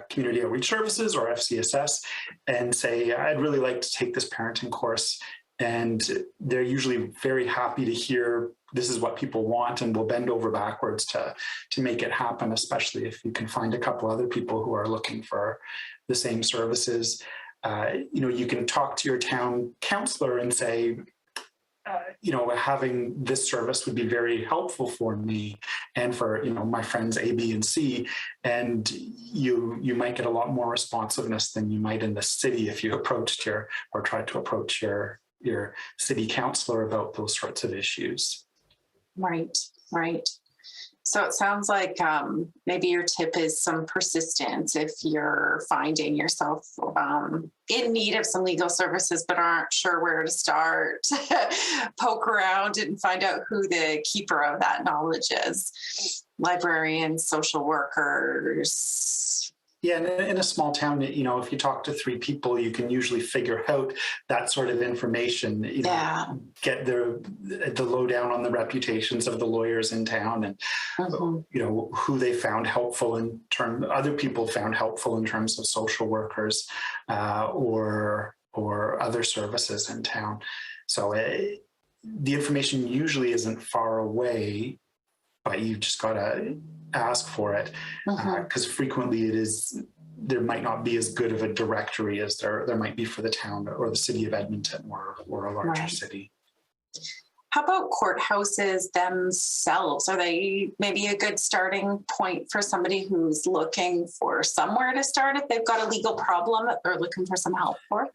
Community Outreach Services or FCSS and say, I'd really like to take this parenting course. And they're usually very happy to hear this is what people want, and will bend over backwards to make it happen, especially if you can find a couple other people who are looking for the same services. You know, you can talk to your town councillor and say, you know, having this service would be very helpful for me and for, you know, my friends A, B, and C. And you might get a lot more responsiveness than you might in the city if you approached or tried to approach your city councillor about those sorts of issues. Right. So it sounds like maybe your tip is some persistence if you're finding yourself in need of some legal services but aren't sure where to start. Poke around and find out who the keeper of that knowledge is. Librarians, social workers. Yeah, and in a small town, you know, if you talk to 3 people, you can usually figure out that sort of information. You know, get the lowdown on the reputations of the lawyers in town, and you know, who they found helpful in terms, other people found helpful in terms of social workers or other services in town. So the information usually isn't far away, but you've just got to ask for it, because frequently there might not be as good of a directory as there might be for the town or the city of Edmonton or a larger city. How about courthouses themselves? Are they maybe a good starting point for somebody who's looking for somewhere to start if they've got a legal problem that they're looking for some help for?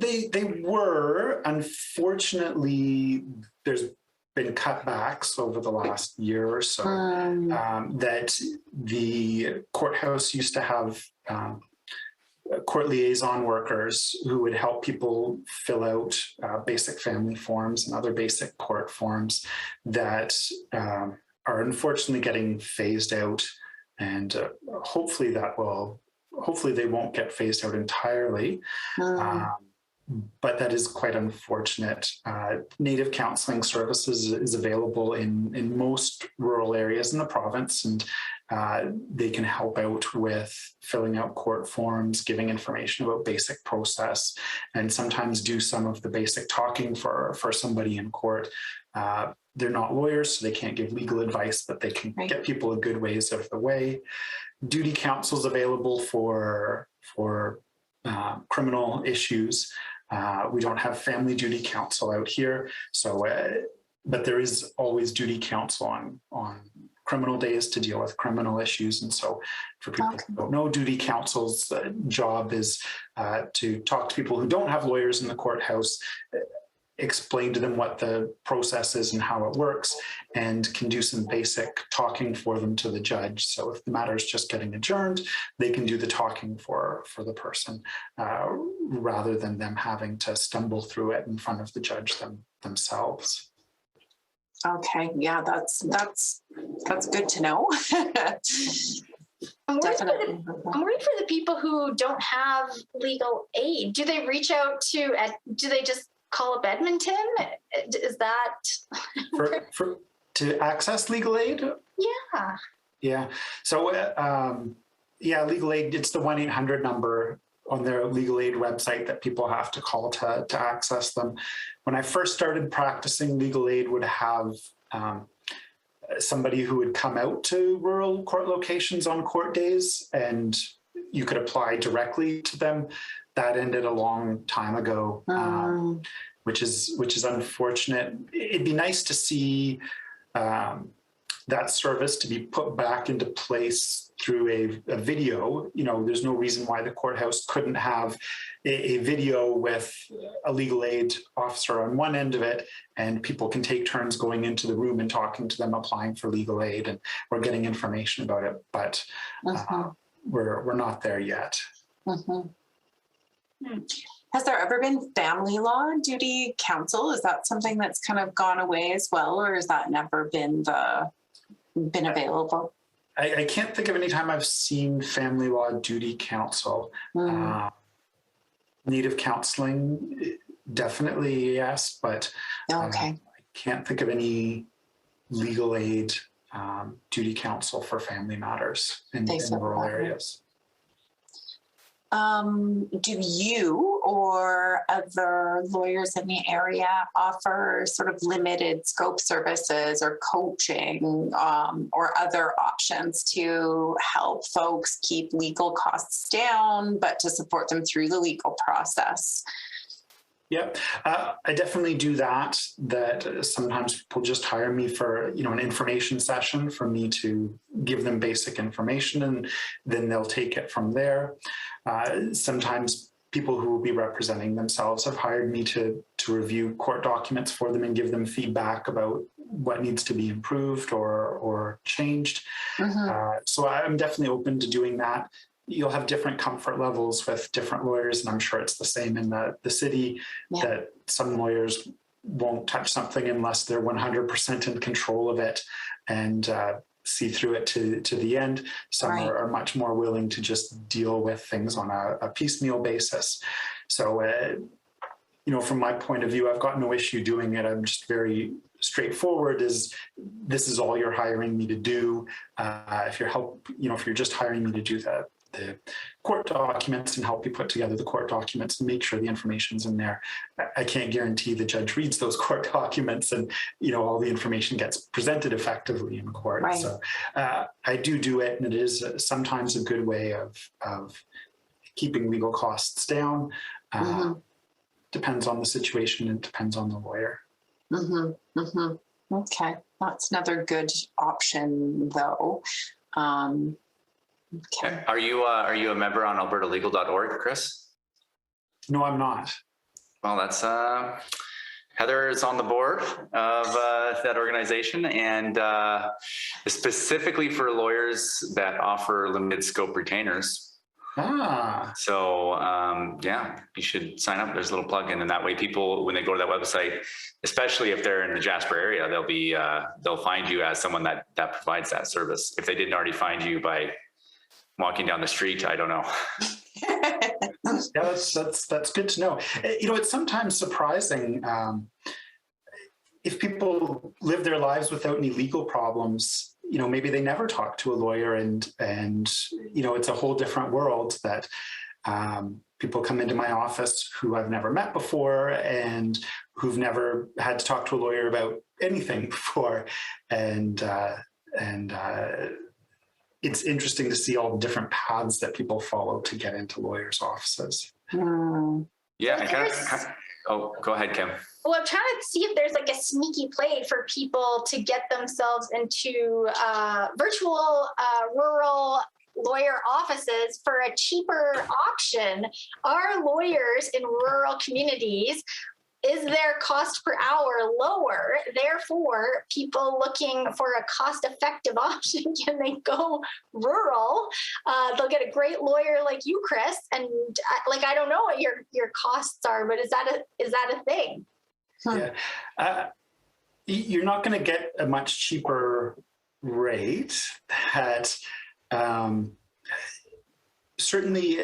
They were. Unfortunately, there's been cutbacks over the last year or so. That the courthouse used to have court liaison workers who would help people fill out basic family forms and other basic court forms that are unfortunately getting phased out. And hopefully they won't get phased out entirely. But that is quite unfortunate. Native counseling services is available in most rural areas in the province, and they can help out with filling out court forms, giving information about basic process, and sometimes do some of the basic talking for somebody in court. They're not lawyers, so they can't give legal advice, but they can get people a good ways out of the way. Duty counsel is available for criminal issues. We don't have family duty counsel out here, so but there is always duty counsel on criminal days to deal with criminal issues. And so for people who don't know, duty counsel's job is to talk to people who don't have lawyers in the courthouse, explain to them what the process is and how it works, and can do some basic talking for them to the judge. So if the matter is just getting adjourned, they can do the talking for the person rather than them having to stumble through it in front of the judge themselves. Okay, yeah, that's good to know. I'm worried, Definitely. I'm worried for the people who don't have legal aid. Do they reach out to, do they just call up Edmonton? Is that? To access legal aid? Yeah. Yeah. So, legal aid, it's the 1-800 number on their legal aid website that people have to call to access them. When I first started practicing, legal aid would have somebody who would come out to rural court locations on court days, and you could apply directly to them. That ended a long time ago, which is unfortunate. It'd be nice to see that service to be put back into place through a video. You know, there's no reason why the courthouse couldn't have a video with a legal aid officer on one end of it, and people can take turns going into the room and talking to them, applying for legal aid, and we're getting information about it. But we're not there yet. Has there ever been family law duty counsel? Is that something that's kind of gone away as well, or has that never been available? I can't think of any time I've seen family law duty counsel. Native counseling, definitely yes, but I can't think of any legal aid duty counsel for family matters in rural areas. Do you or other lawyers in the area offer sort of limited scope services or coaching or other options to help folks keep legal costs down, but to support them through the legal process? Yep, I definitely do that. That sometimes people just hire me for, an information session for me to give them basic information, and then they'll take it from there. Sometimes people who will be representing themselves have hired me to review court documents for them and give them feedback about what needs to be improved or changed. So I'm definitely open to doing that. You'll have different comfort levels with different lawyers, and I'm sure it's the same in the city, that some lawyers won't touch something unless they're 100% in control of it and see through it to the end. Some are much more willing to just deal with things on a piecemeal basis. So, from my point of view, I've got no issue doing it. I'm just very straightforward. This is all you're hiring me to do. If you're just hiring me to do the court documents and help you put together the court documents and make sure the information's in there, I can't guarantee the judge reads those court documents and all the information gets presented effectively in court. So I do it, and it is sometimes a good way of keeping legal costs down. Depends on the situation and depends on the lawyer. Okay, that's another good option though. Okay. Are you a member on albertalegal.org, Chris? No, I'm not. Well, that's Heather is on the board of that organization, and specifically for lawyers that offer limited scope retainers. So you should sign up. There's a little plug-in, and that way people, when they go to that website, especially if they're in the Jasper area, they'll find you as someone that provides that service. If they didn't already find you by walking down the street, I don't know. Yeah, that's good to know. It's sometimes surprising if people live their lives without any legal problems. Maybe they never talk to a lawyer, and it's a whole different world that people come into my office who I've never met before and who've never had to talk to a lawyer about anything before, and it's interesting to see all the different paths that people follow to get into lawyers' offices. Yeah, Oh, go ahead, Kim. Well, I'm trying to see if there's like a sneaky play for people to get themselves into virtual rural lawyer offices for a cheaper option. Are lawyers in rural communities, is their cost per hour lower? Therefore, people looking for a cost-effective option, can they go rural? They'll get a great lawyer like you, Chris, and I don't know what your costs are, but is that a thing? Yeah, you're not going to get a much cheaper rate. That certainly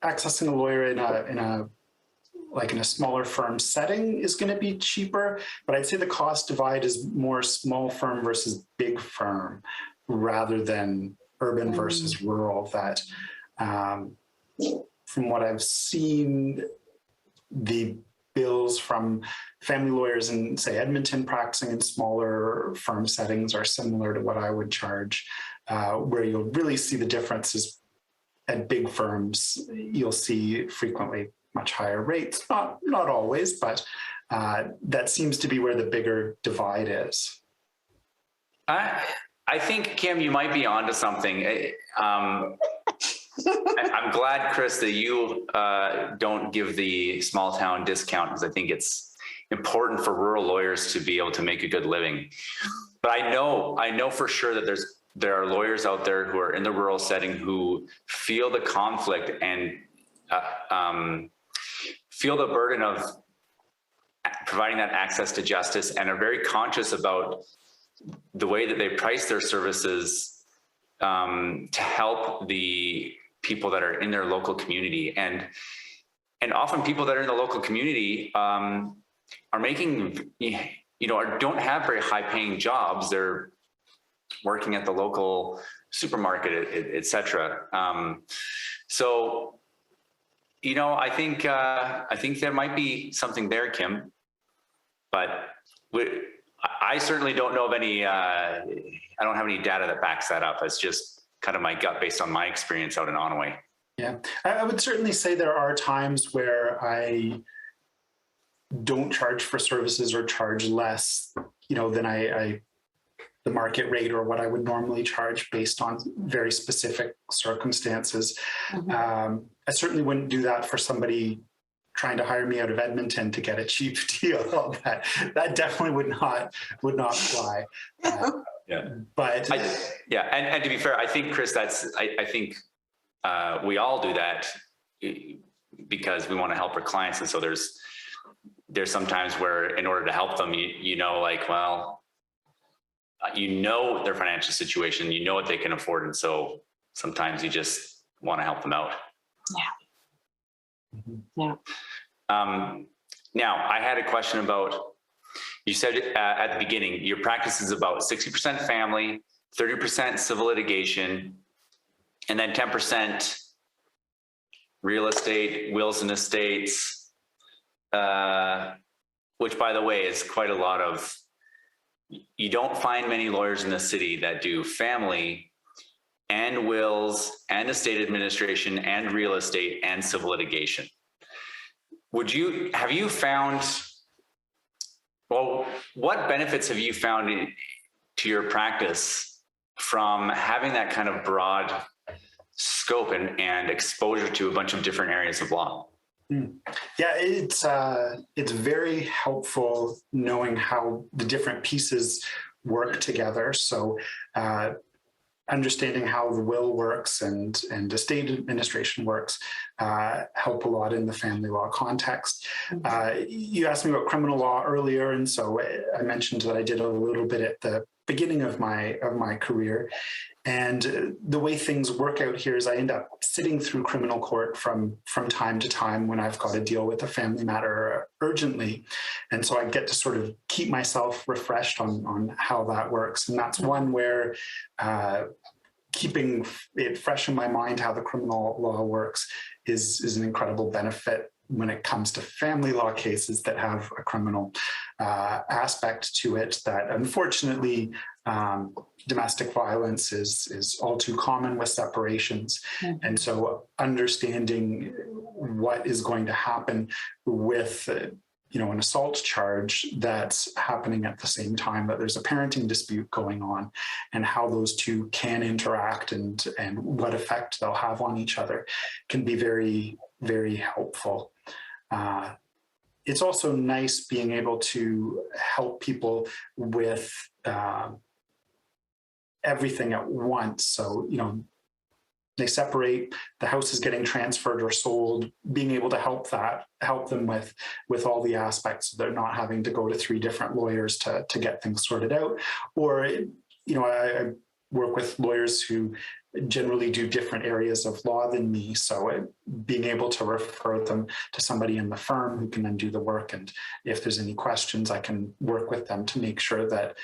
accessing a lawyer in a smaller firm setting is going to be cheaper, but I'd say the cost divide is more small firm versus big firm rather than urban versus rural. That from what I've seen, the bills from family lawyers in, say, Edmonton practicing in smaller firm settings are similar to what I would charge. Where you'll really see the difference is at big firms. You'll see frequently much higher rates, not always, but that seems to be where the bigger divide is. I think, Kim, you might be onto something. I'm glad, Chris, that you don't give the small town discount, because I think it's important for rural lawyers to be able to make a good living. But I know for sure that there are lawyers out there who are in the rural setting who feel the conflict and feel the burden of providing that access to justice, and are very conscious about the way that they price their services to help the people that are in their local community. And often people that are in the local community are making, don't have very high paying jobs. They're working at the local supermarket, et cetera. So, I think there might be something there, Kim, but I certainly don't know of any, I don't have any data that backs that up. It's just kind of my gut based on my experience out in Onaway. Yeah, I would certainly say there are times where I don't charge for services or charge less, than the market rate or what I would normally charge based on very specific circumstances. Mm-hmm. I certainly wouldn't do that for somebody trying to hire me out of Edmonton to get a cheap deal. That definitely would not fly. Yeah, but and to be fair, I think, Chris, I think we all do that because we want to help our clients, and so there's some times where in order to help them, their financial situation, what they can afford, and so sometimes you just want to help them out. Yeah. Now, I had a question about, you said at the beginning, your practice is about 60% family, 30% civil litigation, and then 10% real estate, wills and estates, which, by the way, is quite a lot of, you don't find many lawyers in the city that do family and wills and estate administration and real estate and civil litigation. What benefits have you found to your practice from having that kind of broad scope and exposure to a bunch of different areas of law? Yeah, it's very helpful knowing how the different pieces work together. So understanding how the will works and estate administration works help a lot in the family law context. You asked me about criminal law earlier, and so I mentioned that I did a little bit at the beginning of my career. And the way things work out here is I end up sitting through criminal court from time to time when I've got to deal with a family matter urgently. And so I get to sort of keep myself refreshed on how that works. And that's one where keeping it fresh in my mind how the criminal law works is an incredible benefit when it comes to family law cases that have a criminal aspect to it that unfortunately Domestic violence is all too common with separations. And so understanding what is going to happen with an assault charge that's happening at the same time that there's a parenting dispute going on, and how those two can interact and what effect they'll have on each other can be very, very helpful. It's also nice being able to help people with everything at once. So, they separate, the house is getting transferred or sold, being able to help them with all the aspects. So they're not having to go to 3 different lawyers to get things sorted out. Or, I work with lawyers who generally do different areas of law than me. So being able to refer them to somebody in the firm who can then do the work. And if there's any questions, I can work with them to make sure that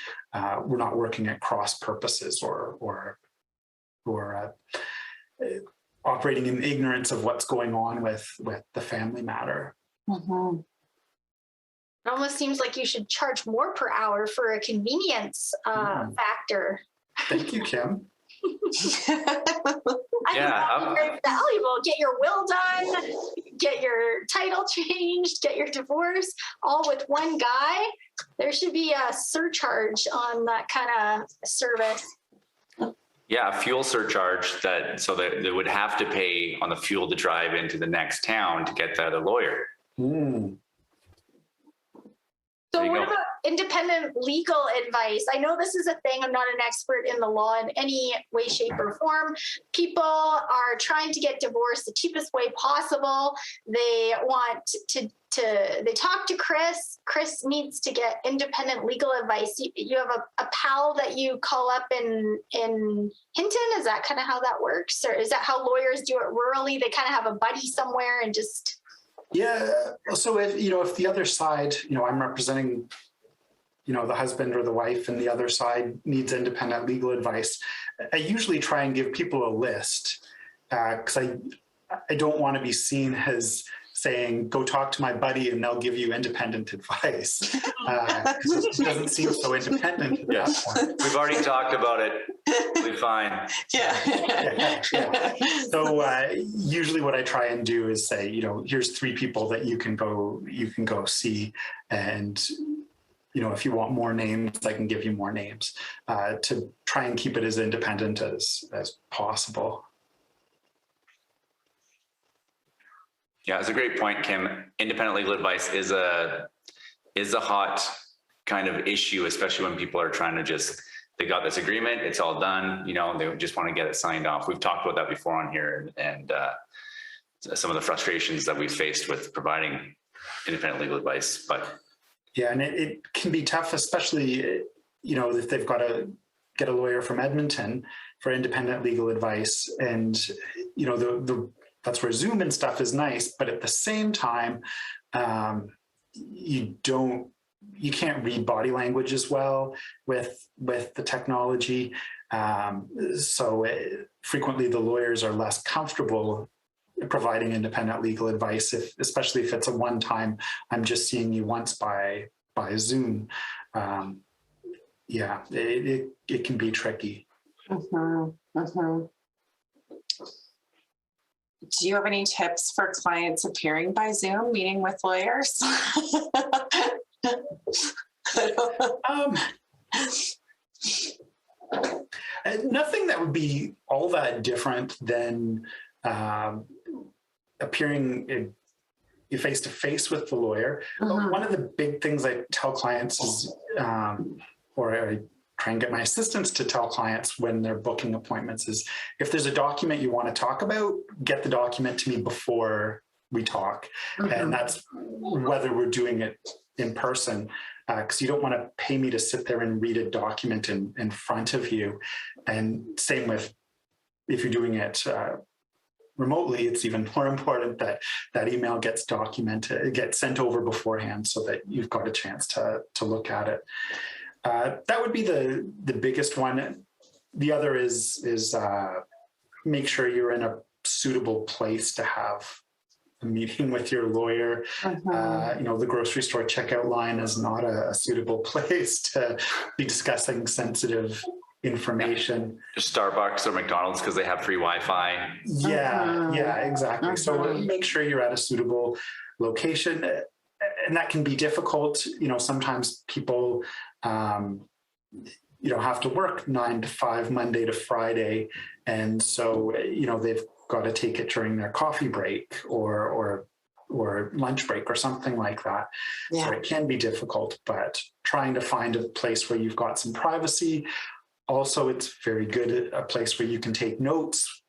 we're not working at cross purposes or operating in ignorance of what's going on with the family matter. Mm-hmm. It almost seems like you should charge more per hour for a convenience factor. Thank you, Kim. I think very valuable. Get your will done, get your title changed, get your divorce, all with one guy. There should be a surcharge on that kind of service. Yeah, a fuel surcharge so that they would have to pay on the fuel to drive into the next town to get that a lawyer. So what about independent legal advice? I know this is a thing. I'm not an expert in the law in any way, shape, or form. People are trying to get divorced the cheapest way possible. They want they talk to Chris. Chris needs to get independent legal advice. You have a pal that you call up in Hinton? Is that kind of how that works? Or is that how lawyers do it rurally? They kind of have a buddy somewhere and just... Yeah. So if the other side, I'm representing, the husband or the wife, and the other side needs independent legal advice, I usually try and give people a list because I don't want to be seen as saying, go talk to my buddy and they'll give you independent advice. It doesn't seem so independent at that point. We've already talked about it. We'll be fine. Yeah. So usually what I try and do is say, here's 3 people that you can go see. And, if you want more names, I can give you more names to try and keep it as independent as possible. Yeah, it's a great point, Kim. Independent legal advice is a hot kind of issue, especially when people are trying to they got this agreement, it's all done, they just want to get it signed off. We've talked about that before on here, and some of the frustrations that we've faced with providing independent legal advice. But yeah, and it can be tough, especially, if they've got to get a lawyer from Edmonton for independent legal advice. And, that's where Zoom and stuff is nice, but at the same time, you can't read body language as well with the technology. So frequently the lawyers are less comfortable providing independent legal advice, especially if it's a one-time, I'm just seeing you once by Zoom. Yeah, it can be tricky. Do you have any tips for clients appearing by Zoom, meeting with lawyers? Nothing that would be all that different than appearing face-to-face with the lawyer. One of the big things I tell clients is, or I try and get my assistants to tell clients when they're booking appointments, is if there's a document you want to talk about, get the document to me before we talk. And that's whether we're doing it in person, because you don't want to pay me to sit there and read a document in front of you. And same with if you're doing it remotely, it's even more important that that email gets documented, gets sent over beforehand so that you've got a chance to look at it. That would be the biggest one. The other is make sure you're in a suitable place to have a meeting with your lawyer. The grocery store checkout line is not a suitable place to be discussing sensitive information. Just Starbucks or McDonald's because they have free Wi-Fi. Yeah, exactly. So make sure you're at a suitable location. And that can be difficult. Sometimes people, have to work 9 to 5, Monday to Friday. And so, they've got to take it during their coffee break or lunch break or something like that. Yeah. So it can be difficult, but trying to find a place where you've got some privacy. Also, it's very good at a place where you can take notes,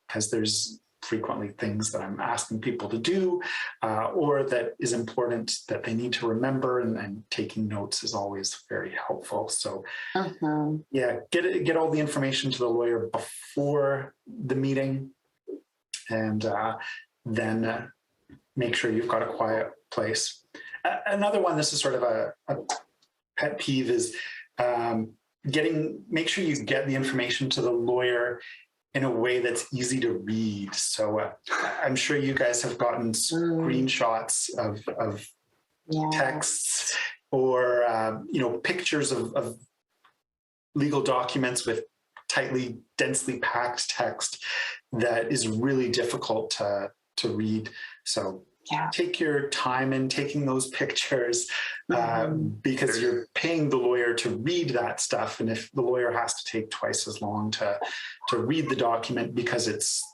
because there's frequently things that I'm asking people to do or that is important that they need to remember, and taking notes is always very helpful. So get all the information to the lawyer before the meeting, and then make sure you've got a quiet place. Another one, this is sort of a pet peeve, is make sure you get the information to the lawyer in a way that's easy to read. So I'm sure you guys have gotten screenshots of texts or pictures of legal documents with densely packed text that is really difficult to read. So take your time in taking those pictures, because you're paying the lawyer to read that stuff. And if the lawyer has to take twice as long to read the document because it's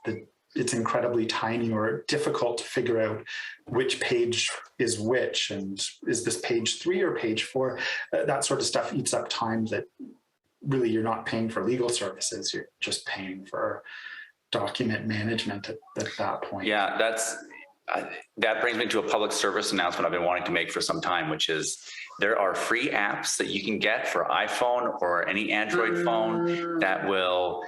incredibly tiny or difficult to figure out which page is which, and is this page 3 or page 4, that sort of stuff eats up time that really you're not paying for legal services. You're just paying for document management at that point. Yeah, that brings me to a public service announcement I've been wanting to make for some time, which is there are free apps that you can get for iPhone or any Android phone that will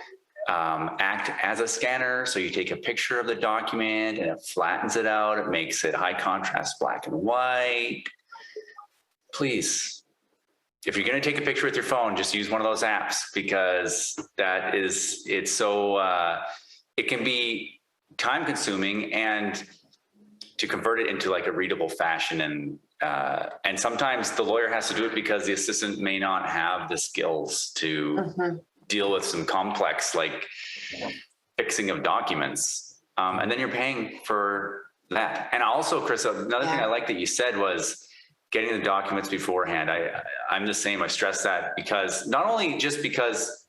act as a scanner. So you take a picture of the document and it flattens it out. It makes it high contrast, black and white. Please, if you're going to take a picture with your phone, just use one of those apps, because it's so, it can be time consuming, and to convert it into like a readable fashion. And sometimes the lawyer has to do it because the assistant may not have the skills to deal with some complex, like fixing of documents. And then you're paying for that. And also, Chris, another thing I like that you said was getting the documents beforehand. I'm the same. I stress that, because not only just because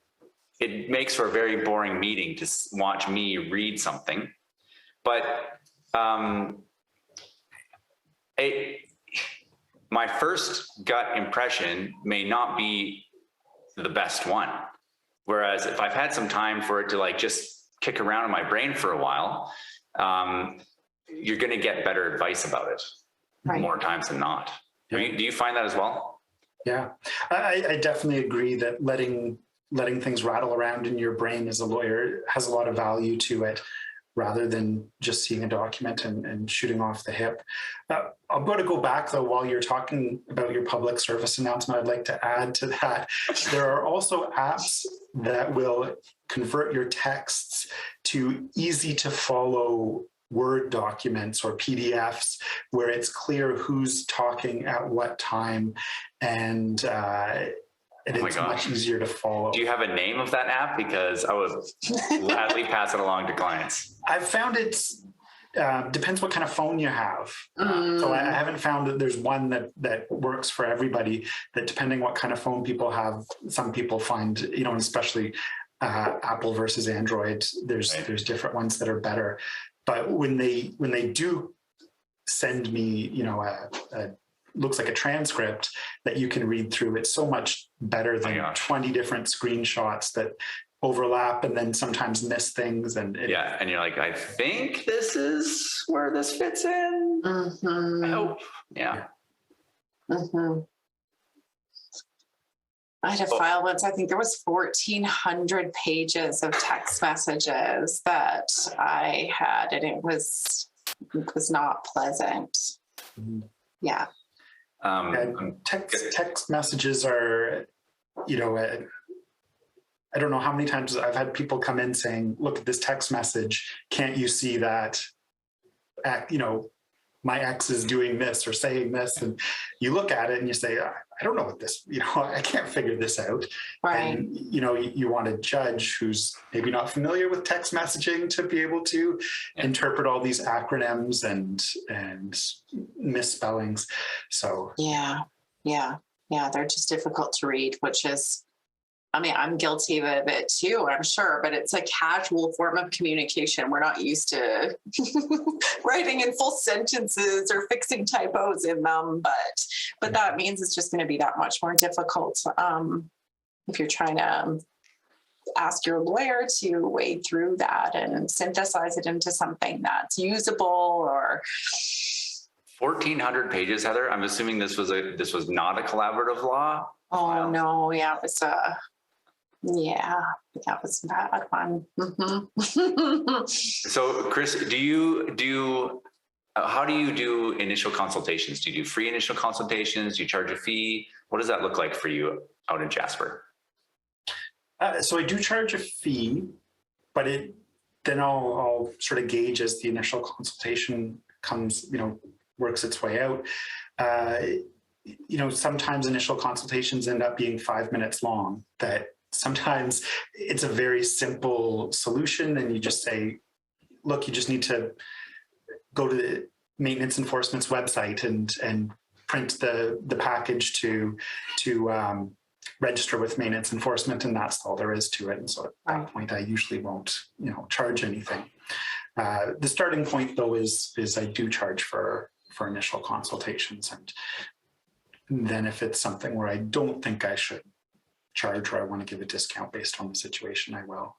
it makes for a very boring meeting to watch me read something, but my first gut impression may not be the best one. Whereas if I've had some time for it to like just kick around in my brain for a while, you're going to get better advice about it more times than not. Do you find that as well? Yeah, I definitely agree that letting things rattle around in your brain as a lawyer has a lot of value to it, rather than just seeing a document and shooting off the hip. I'm going to go back, though, while you're talking about your public service announcement. I'd like to add to that. There are also apps that will convert your texts to easy to follow Word documents or PDFs, where it's clear who's talking at what time, and it's much easier to follow. Do you have a name of that app? Because I would gladly pass it along to clients. I've found depends what kind of phone you have. So I haven't found that there's one that works for everybody. That depending what kind of phone people have, some people find, especially Apple versus Android, there's different ones that are better. But when they do send me, looks like a transcript that you can read through, it's so much better than 20 different screenshots that overlap and then sometimes miss things. And you're like, I think this is where this fits in. I hope. I had a file once, I think there was 1,400 pages of text messages that I had, and it was not pleasant. Yeah. And text messages are, I don't know how many times I've had people come in saying, look at this text message. Can't you see that my ex is doing this or saying this, and you look at it and you say, I don't know what this, I can't figure this out. Right. And, you want a judge who's maybe not familiar with text messaging to be able to interpret all these acronyms and misspellings. So Yeah. They're just difficult to read, which is, I'm guilty of it too, I'm sure, but it's a casual form of communication. We're not used to writing in full sentences or fixing typos in them, but that means it's just going to be that much more difficult if you're trying to ask your lawyer to wade through that and synthesize it into something that's usable. Or 1,400 pages, Heather. I'm assuming this was not a collaborative law. oh no, yeah, it was that was a bad one. Mm-hmm. So, Chris, how do you do initial consultations? Do you do free initial consultations? Do you charge a fee? What does that look like for you out in Jasper? So I do charge a fee, but then I'll sort of gauge as the initial consultation comes, works its way out. Sometimes initial consultations end up being 5 minutes long. That sometimes it's a very simple solution, and you just say, look, you just need to go to the maintenance enforcement's website and print the package to register with maintenance enforcement, and that's all there is to it. And so at that point, I usually won't, charge anything. The starting point, though, is I do charge for initial consultations, and then if it's something where I don't think I should charge or I want to give a discount based on the situation, I will.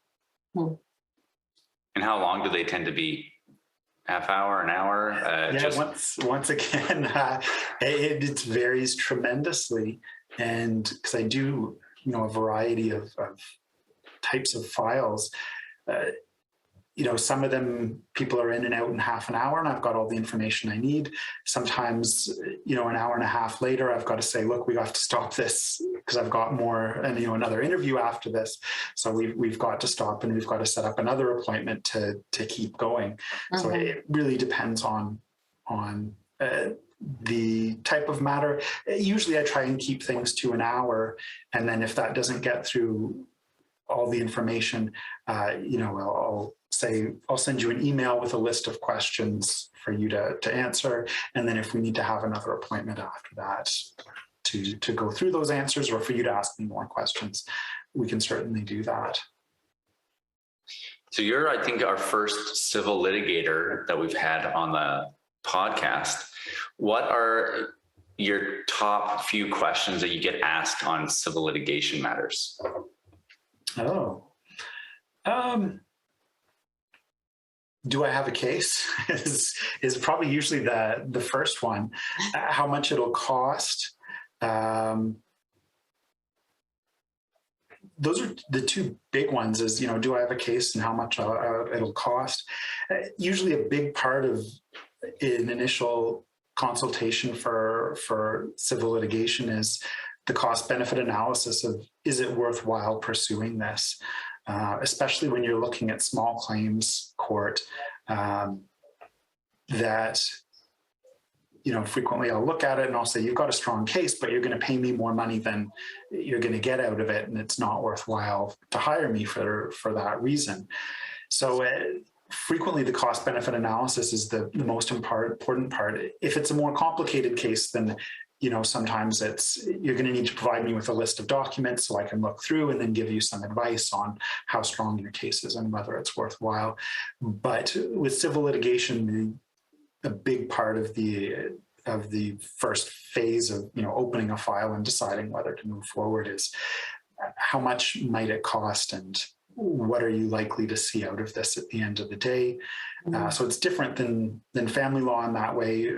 And how long do they tend to be? Half hour, an hour? Once again, it varies tremendously. And because I do, a variety of types of files, some of them people are in and out in half an hour and I've got all the information I need. Sometimes, an hour and a half later, I've got to say, look, we have to stop this because I've got more and, another interview after this. So we've got to stop and we've got to set up another appointment to keep going. Mm-hmm. So it really depends on the type of matter. Usually I try and keep things to an hour. And then if that doesn't get through all the information, I'll send you an email with a list of questions for you to answer. And then if we need to have another appointment after that to go through those answers or for you to ask me more questions, we can certainly do that. So you're, I think, our first civil litigator that we've had on the podcast. What are your top few questions that you get asked on civil litigation matters? Do I have a case is probably usually the first one. How much it'll cost. Those are the two big ones is, do I have a case and how much it'll cost? Usually a big part of an initial consultation for civil litigation is the cost benefit analysis of, is it worthwhile pursuing this? Especially when you're looking at small claims court, that, frequently I'll look at it and I'll say, you've got a strong case, but you're going to pay me more money than you're going to get out of it. And it's not worthwhile to hire me for that reason. So frequently the cost benefit analysis is the most important part. If it's a more complicated case, then sometimes you're going to need to provide me with a list of documents so I can look through and then give you some advice on how strong your case is and whether it's worthwhile. But with civil litigation, a big part of the first phase of opening a file and deciding whether to move forward is how much might it cost and what are you likely to see out of this at the end of the day. So it's different than family law in that way.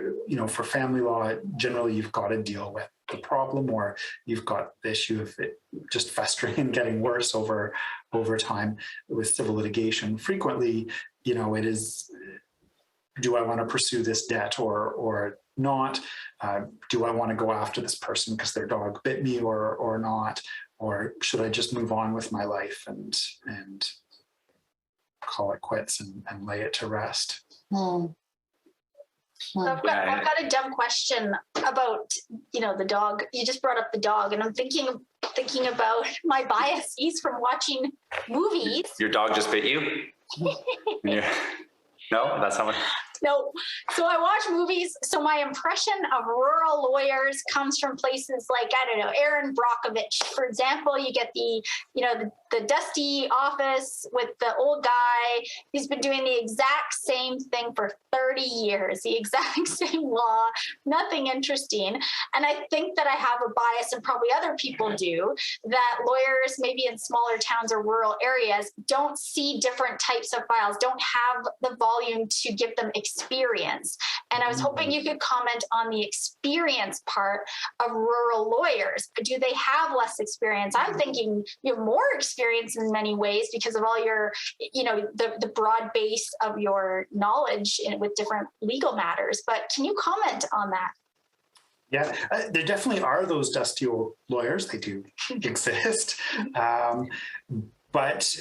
For family law, generally you've got to deal with the problem or you've got the issue of it just festering and getting worse over time. With civil litigation, frequently, it is, do I want to pursue this debt or not? Do I want to go after this person because their dog bit me or not? Or should I just move on with my life and call it quits and lay it to rest? I've got a dumb question about, the dog. You just brought up the dog, and I'm thinking about my biases from watching movies. Your dog just bit you? Yeah. No, that's how much. No. So I watch movies. So my impression of rural lawyers comes from places like, I don't know, Aaron Brockovich, for example. You get the dusty office with the old guy. He's been doing the exact same thing for 30 years, the exact same law, nothing interesting. And I think that I have a bias, and probably other people do, that lawyers, maybe in smaller towns or rural areas, don't see different types of files, don't have the volume to give them experience. And I was hoping you could comment on the experience part of rural lawyers. Do they have less experience? I'm thinking you have more experience in many ways because of all your, the broad base of your knowledge with different legal matters. But can you comment on that? Yeah, there definitely are those dusty old lawyers. They do exist. But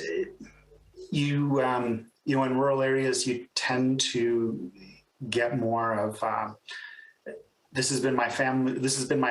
you in rural areas, you tend to get more of, this has been my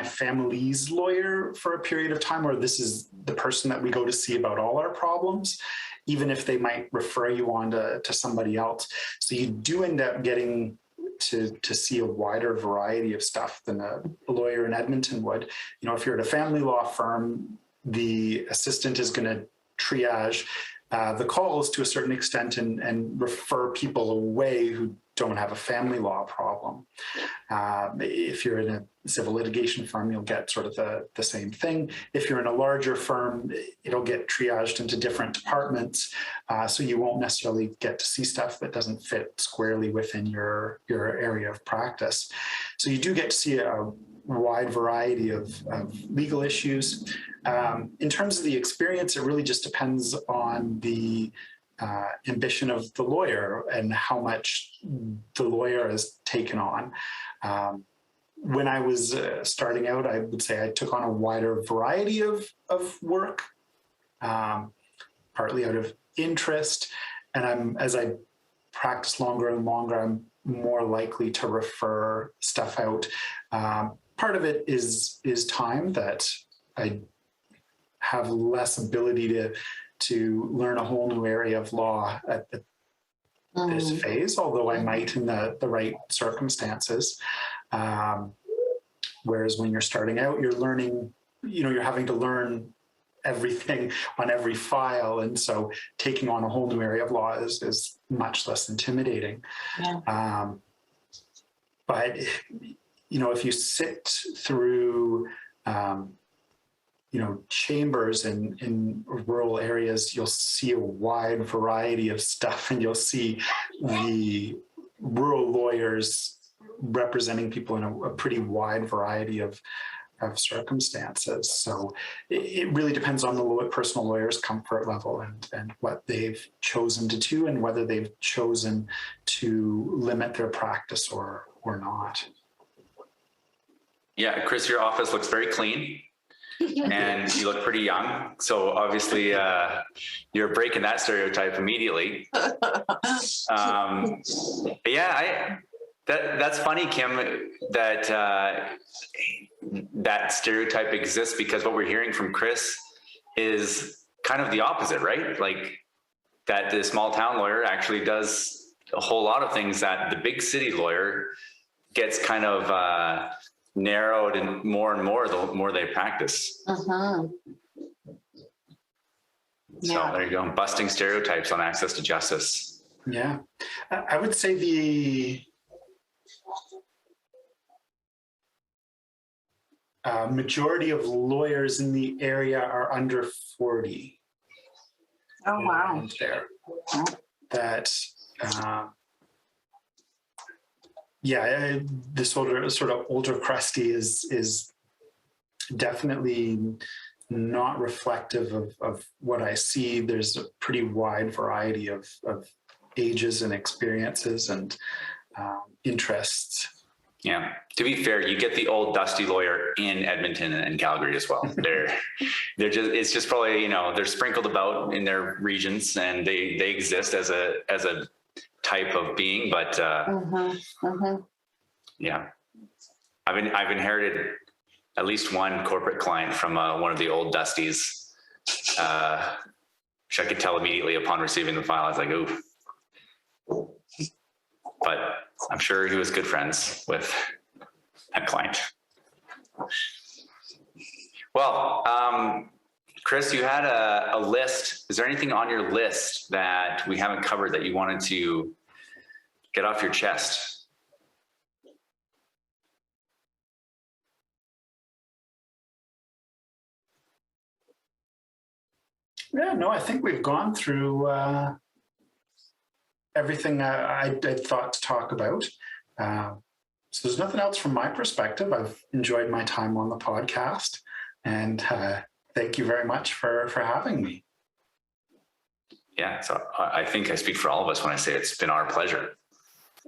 family's lawyer for a period of time, or this is the person that we go to see about all our problems, even if they might refer you on to somebody else. So you do end up getting to see a wider variety of stuff than a lawyer in Edmonton would. If you're at a family law firm, the assistant is going to triage the calls to a certain extent and refer people away who don't have a family law problem. If you're in a civil litigation firm, you'll get sort of the same thing. If you're in a larger firm, it'll get triaged into different departments, so you won't necessarily get to see stuff that doesn't fit squarely within your area of practice. So you do get to see a wide variety of legal issues. In terms of the experience, it really just depends on the ambition of the lawyer and how much the lawyer has taken on. When I was starting out, I would say I took on a wider variety of work, partly out of interest. And as I practice longer and longer, I'm more likely to refer stuff out. Part of it is time, that I have less ability to learn a whole new area of law at this phase, although I might in the right circumstances. Whereas when you're starting out, you're learning, you're having to learn everything on every file. And so taking on a whole new area of law is much less intimidating. Yeah. But, if you sit through, chambers in rural areas, you'll see a wide variety of stuff, and you'll see the rural lawyers representing people in a pretty wide variety of circumstances. So it really depends on the personal lawyer's comfort level and what they've chosen to do, and whether they've chosen to limit their practice or not. Yeah, Chris, your office looks very clean. And you look pretty young, so obviously you're breaking that stereotype immediately. That's funny, Kim, that that stereotype exists, because what we're hearing from Chris is kind of the opposite, right? Like that the small town lawyer actually does a whole lot of things that the big city lawyer gets kind of narrowed and more the more they practice. So there you go, busting stereotypes on access to justice. Yeah, I would say the majority of lawyers in the area are under 40. Oh, wow. There. That this older crusty is definitely not reflective of what I see. There's a pretty wide variety of ages and experiences and interests. Yeah, to be fair, you get the old dusty lawyer in Edmonton and Calgary as well. It's just probably, they're sprinkled about in their regions, and they exist as a type of being, but Yeah. I've inherited at least one corporate client from one of the old Dusties, which I could tell immediately upon receiving the file. I was like, ooh. But I'm sure he was good friends with that client. Well, Chris, you had a list. Is there anything on your list that we haven't covered that you wanted to get off your chest? Yeah, no, I think we've gone through everything I thought to talk about. So there's nothing else from my perspective. I've enjoyed my time on the podcast, and thank you very much for having me. Yeah, so I think I speak for all of us when I say it's been our pleasure.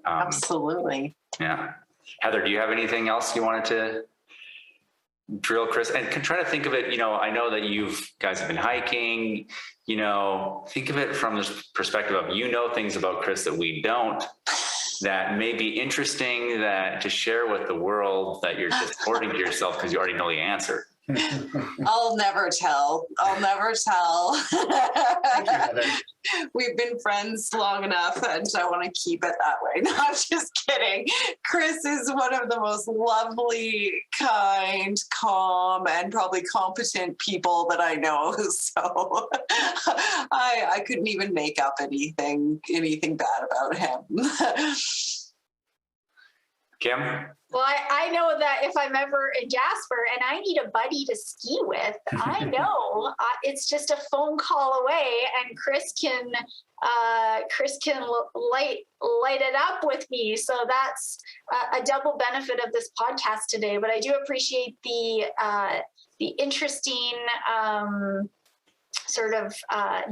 Absolutely. Yeah. Heather, do you have anything else you wanted to drill Chris? And try to think of it, I know that you guys have been hiking, think of it from this perspective of, things about Chris that we don't, that may be interesting that to share with the world, that you're just hoarding to yourself because you already know the answer. I'll never tell. Thank you, Heather. We've been friends long enough, and I want to keep it that way. No, I'm just kidding. Chris is one of the most lovely, kind, calm, and probably competent people that I know. So I couldn't even make up anything bad about him. Kim? Well, I know that if I'm ever in Jasper and I need a buddy to ski with, I know it's just a phone call away, and Chris can light it up with me. So that's a double benefit of this podcast today. But I do appreciate the interesting sort of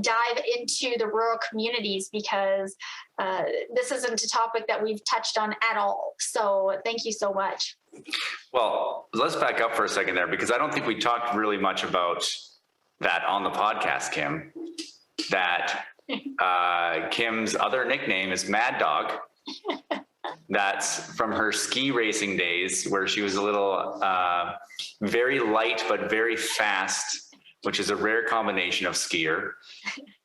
dive into the rural communities, because this isn't a topic that we've touched on at all. So thank you so much. Well, let's back up for a second there, because I don't think we talked really much about that on the podcast, Kim. That Kim's other nickname is Mad Dog. That's from her ski racing days, where she was a little very light but very fast, which is a rare combination of skier,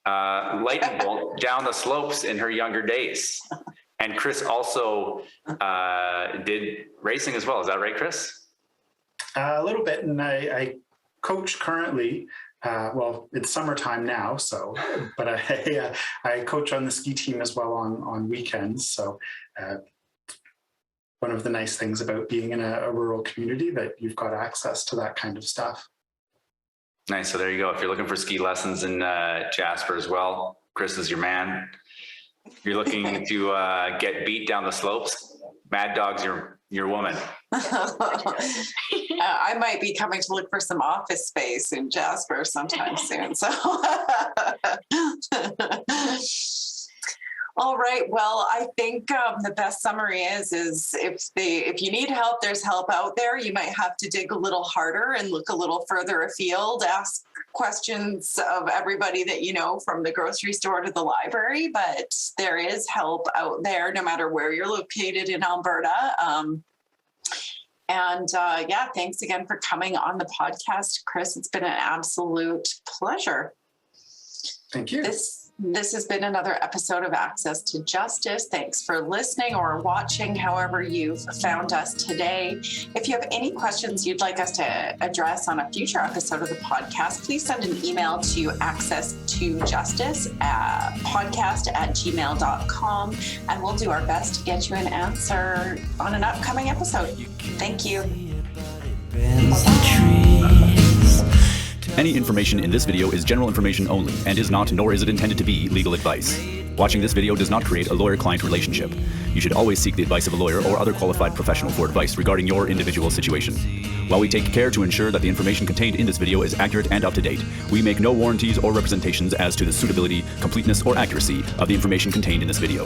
lightning bolt down the slopes in her younger days. And Chris also did racing as well. Is that right, Chris? A little bit, and I coach currently. Well, it's summertime now, but I coach on the ski team as well on weekends. So one of the nice things about being in a rural community, that you've got access to that kind of stuff. Nice. So there you go. If you're looking for ski lessons in Jasper as well, Chris is your man. If you're looking to get beat down the slopes, Mad Dog's your woman. I might be coming to look for some office space in Jasper sometime soon. So, all right. Well, I think the best summary is if you need help, there's help out there. You might have to dig a little harder and look a little further afield, ask questions of everybody that you know, from the grocery store to the library, but there is help out there no matter where you're located in Alberta. Thanks again for coming on the podcast, Chris. It's been an absolute pleasure. Thank you. This has been another episode of Access to Justice. Thanks for listening or watching, however you've found us today. If you have any questions you'd like us to address on a future episode of the podcast, please send an email to accesstojustice@podcast@gmail.com, and we'll do our best to get you an answer on an upcoming episode. Thank you. Any information in this video is general information only and is not, nor is it intended to be, legal advice. Watching this video does not create a lawyer-client relationship. You should always seek the advice of a lawyer or other qualified professional for advice regarding your individual situation. While we take care to ensure that the information contained in this video is accurate and up to date, we make no warranties or representations as to the suitability, completeness, or accuracy of the information contained in this video.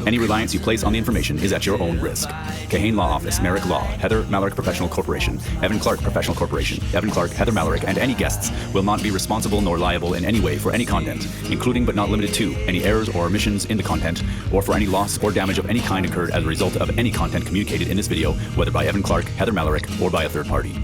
Any reliance you place on the information is at your own risk. Kahane Law Office, Merrick Law, Heather Malarick Professional Corporation, Evan Clark Professional Corporation, Evan Clark, Heather Malarick, and any guests will not be responsible nor liable in any way for any content, including but not limited to any errors or omissions in the content, or for any loss or damage of any kind incurred as a result of any content communicated in this video, whether by Evan Clark, Heather Malarick, or by a third party.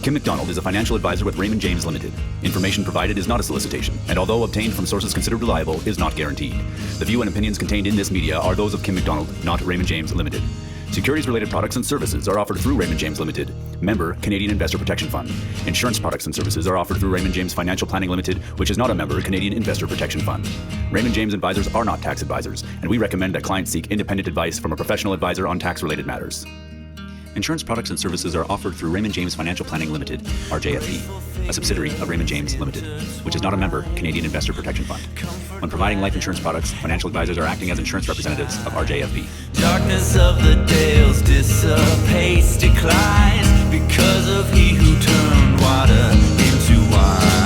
Kim McDonald is a financial advisor with Raymond James Limited. Information provided is not a solicitation, and although obtained from sources considered reliable, is not guaranteed. The view and opinions contained in this media are those of Kim McDonald, not Raymond James Limited. Securities-related products and services are offered through Raymond James Limited, member Canadian Investor Protection Fund. Insurance products and services are offered through Raymond James Financial Planning Limited, which is not a member Canadian Investor Protection Fund. Raymond James advisors are not tax advisors, and we recommend that clients seek independent advice from a professional advisor on tax-related matters. Insurance products and services are offered through Raymond James Financial Planning Limited, RJFP, a subsidiary of Raymond James Limited, which is not a member Canadian Investor Protection Fund. When providing life insurance products, financial advisors are acting as insurance representatives of RJFP. Darkness of the dales dissipates, declines, because of he who turned water into wine.